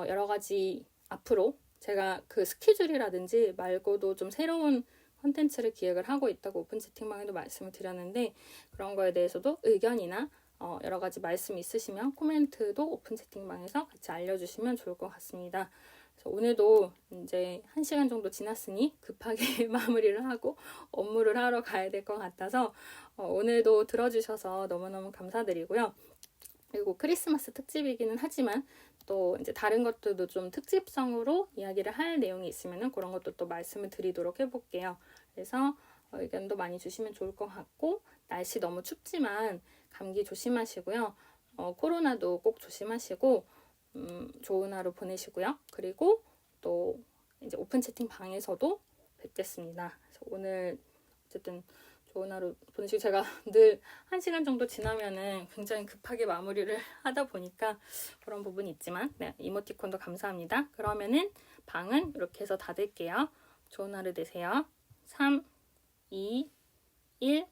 여러 가지 앞으로 제가 그 스케줄이라든지 말고도 좀 새로운 콘텐츠를 기획을 하고 있다고 오픈 채팅방에도 말씀을 드렸는데 그런 거에 대해서도 의견이나 여러 가지 말씀 있으시면 코멘트도 오픈 채팅방에서 같이 알려주시면 좋을 것 같습니다. 그래서 오늘도 이제 1시간 정도 지났으니 급하게 마무리를 하고 업무를 하러 가야 될 것 같아서 오늘도 들어주셔서 너무너무 감사드리고요. 그리고 크리스마스 특집이기는 하지만 또 이제 다른 것들도 좀 특집성으로 이야기를 할 내용이 있으면은 그런 것도 또 말씀을 드리도록 해볼게요. 그래서 의견도 많이 주시면 좋을 것 같고 날씨 너무 춥지만 감기 조심하시고요. 코로나도 꼭 조심하시고 좋은 하루 보내시고요. 그리고 또 이제 오픈 채팅 방에서도 뵙겠습니다. 그래서 오늘 어쨌든 좋은 하루 보내시고 제가 늘 1시간 정도 지나면은 굉장히 급하게 마무리를 하다 보니까 그런 부분이 있지만 네, 이모티콘도 감사합니다. 그러면은 방은 이렇게 해서 닫을게요. 좋은 하루 되세요. 3, 2, 1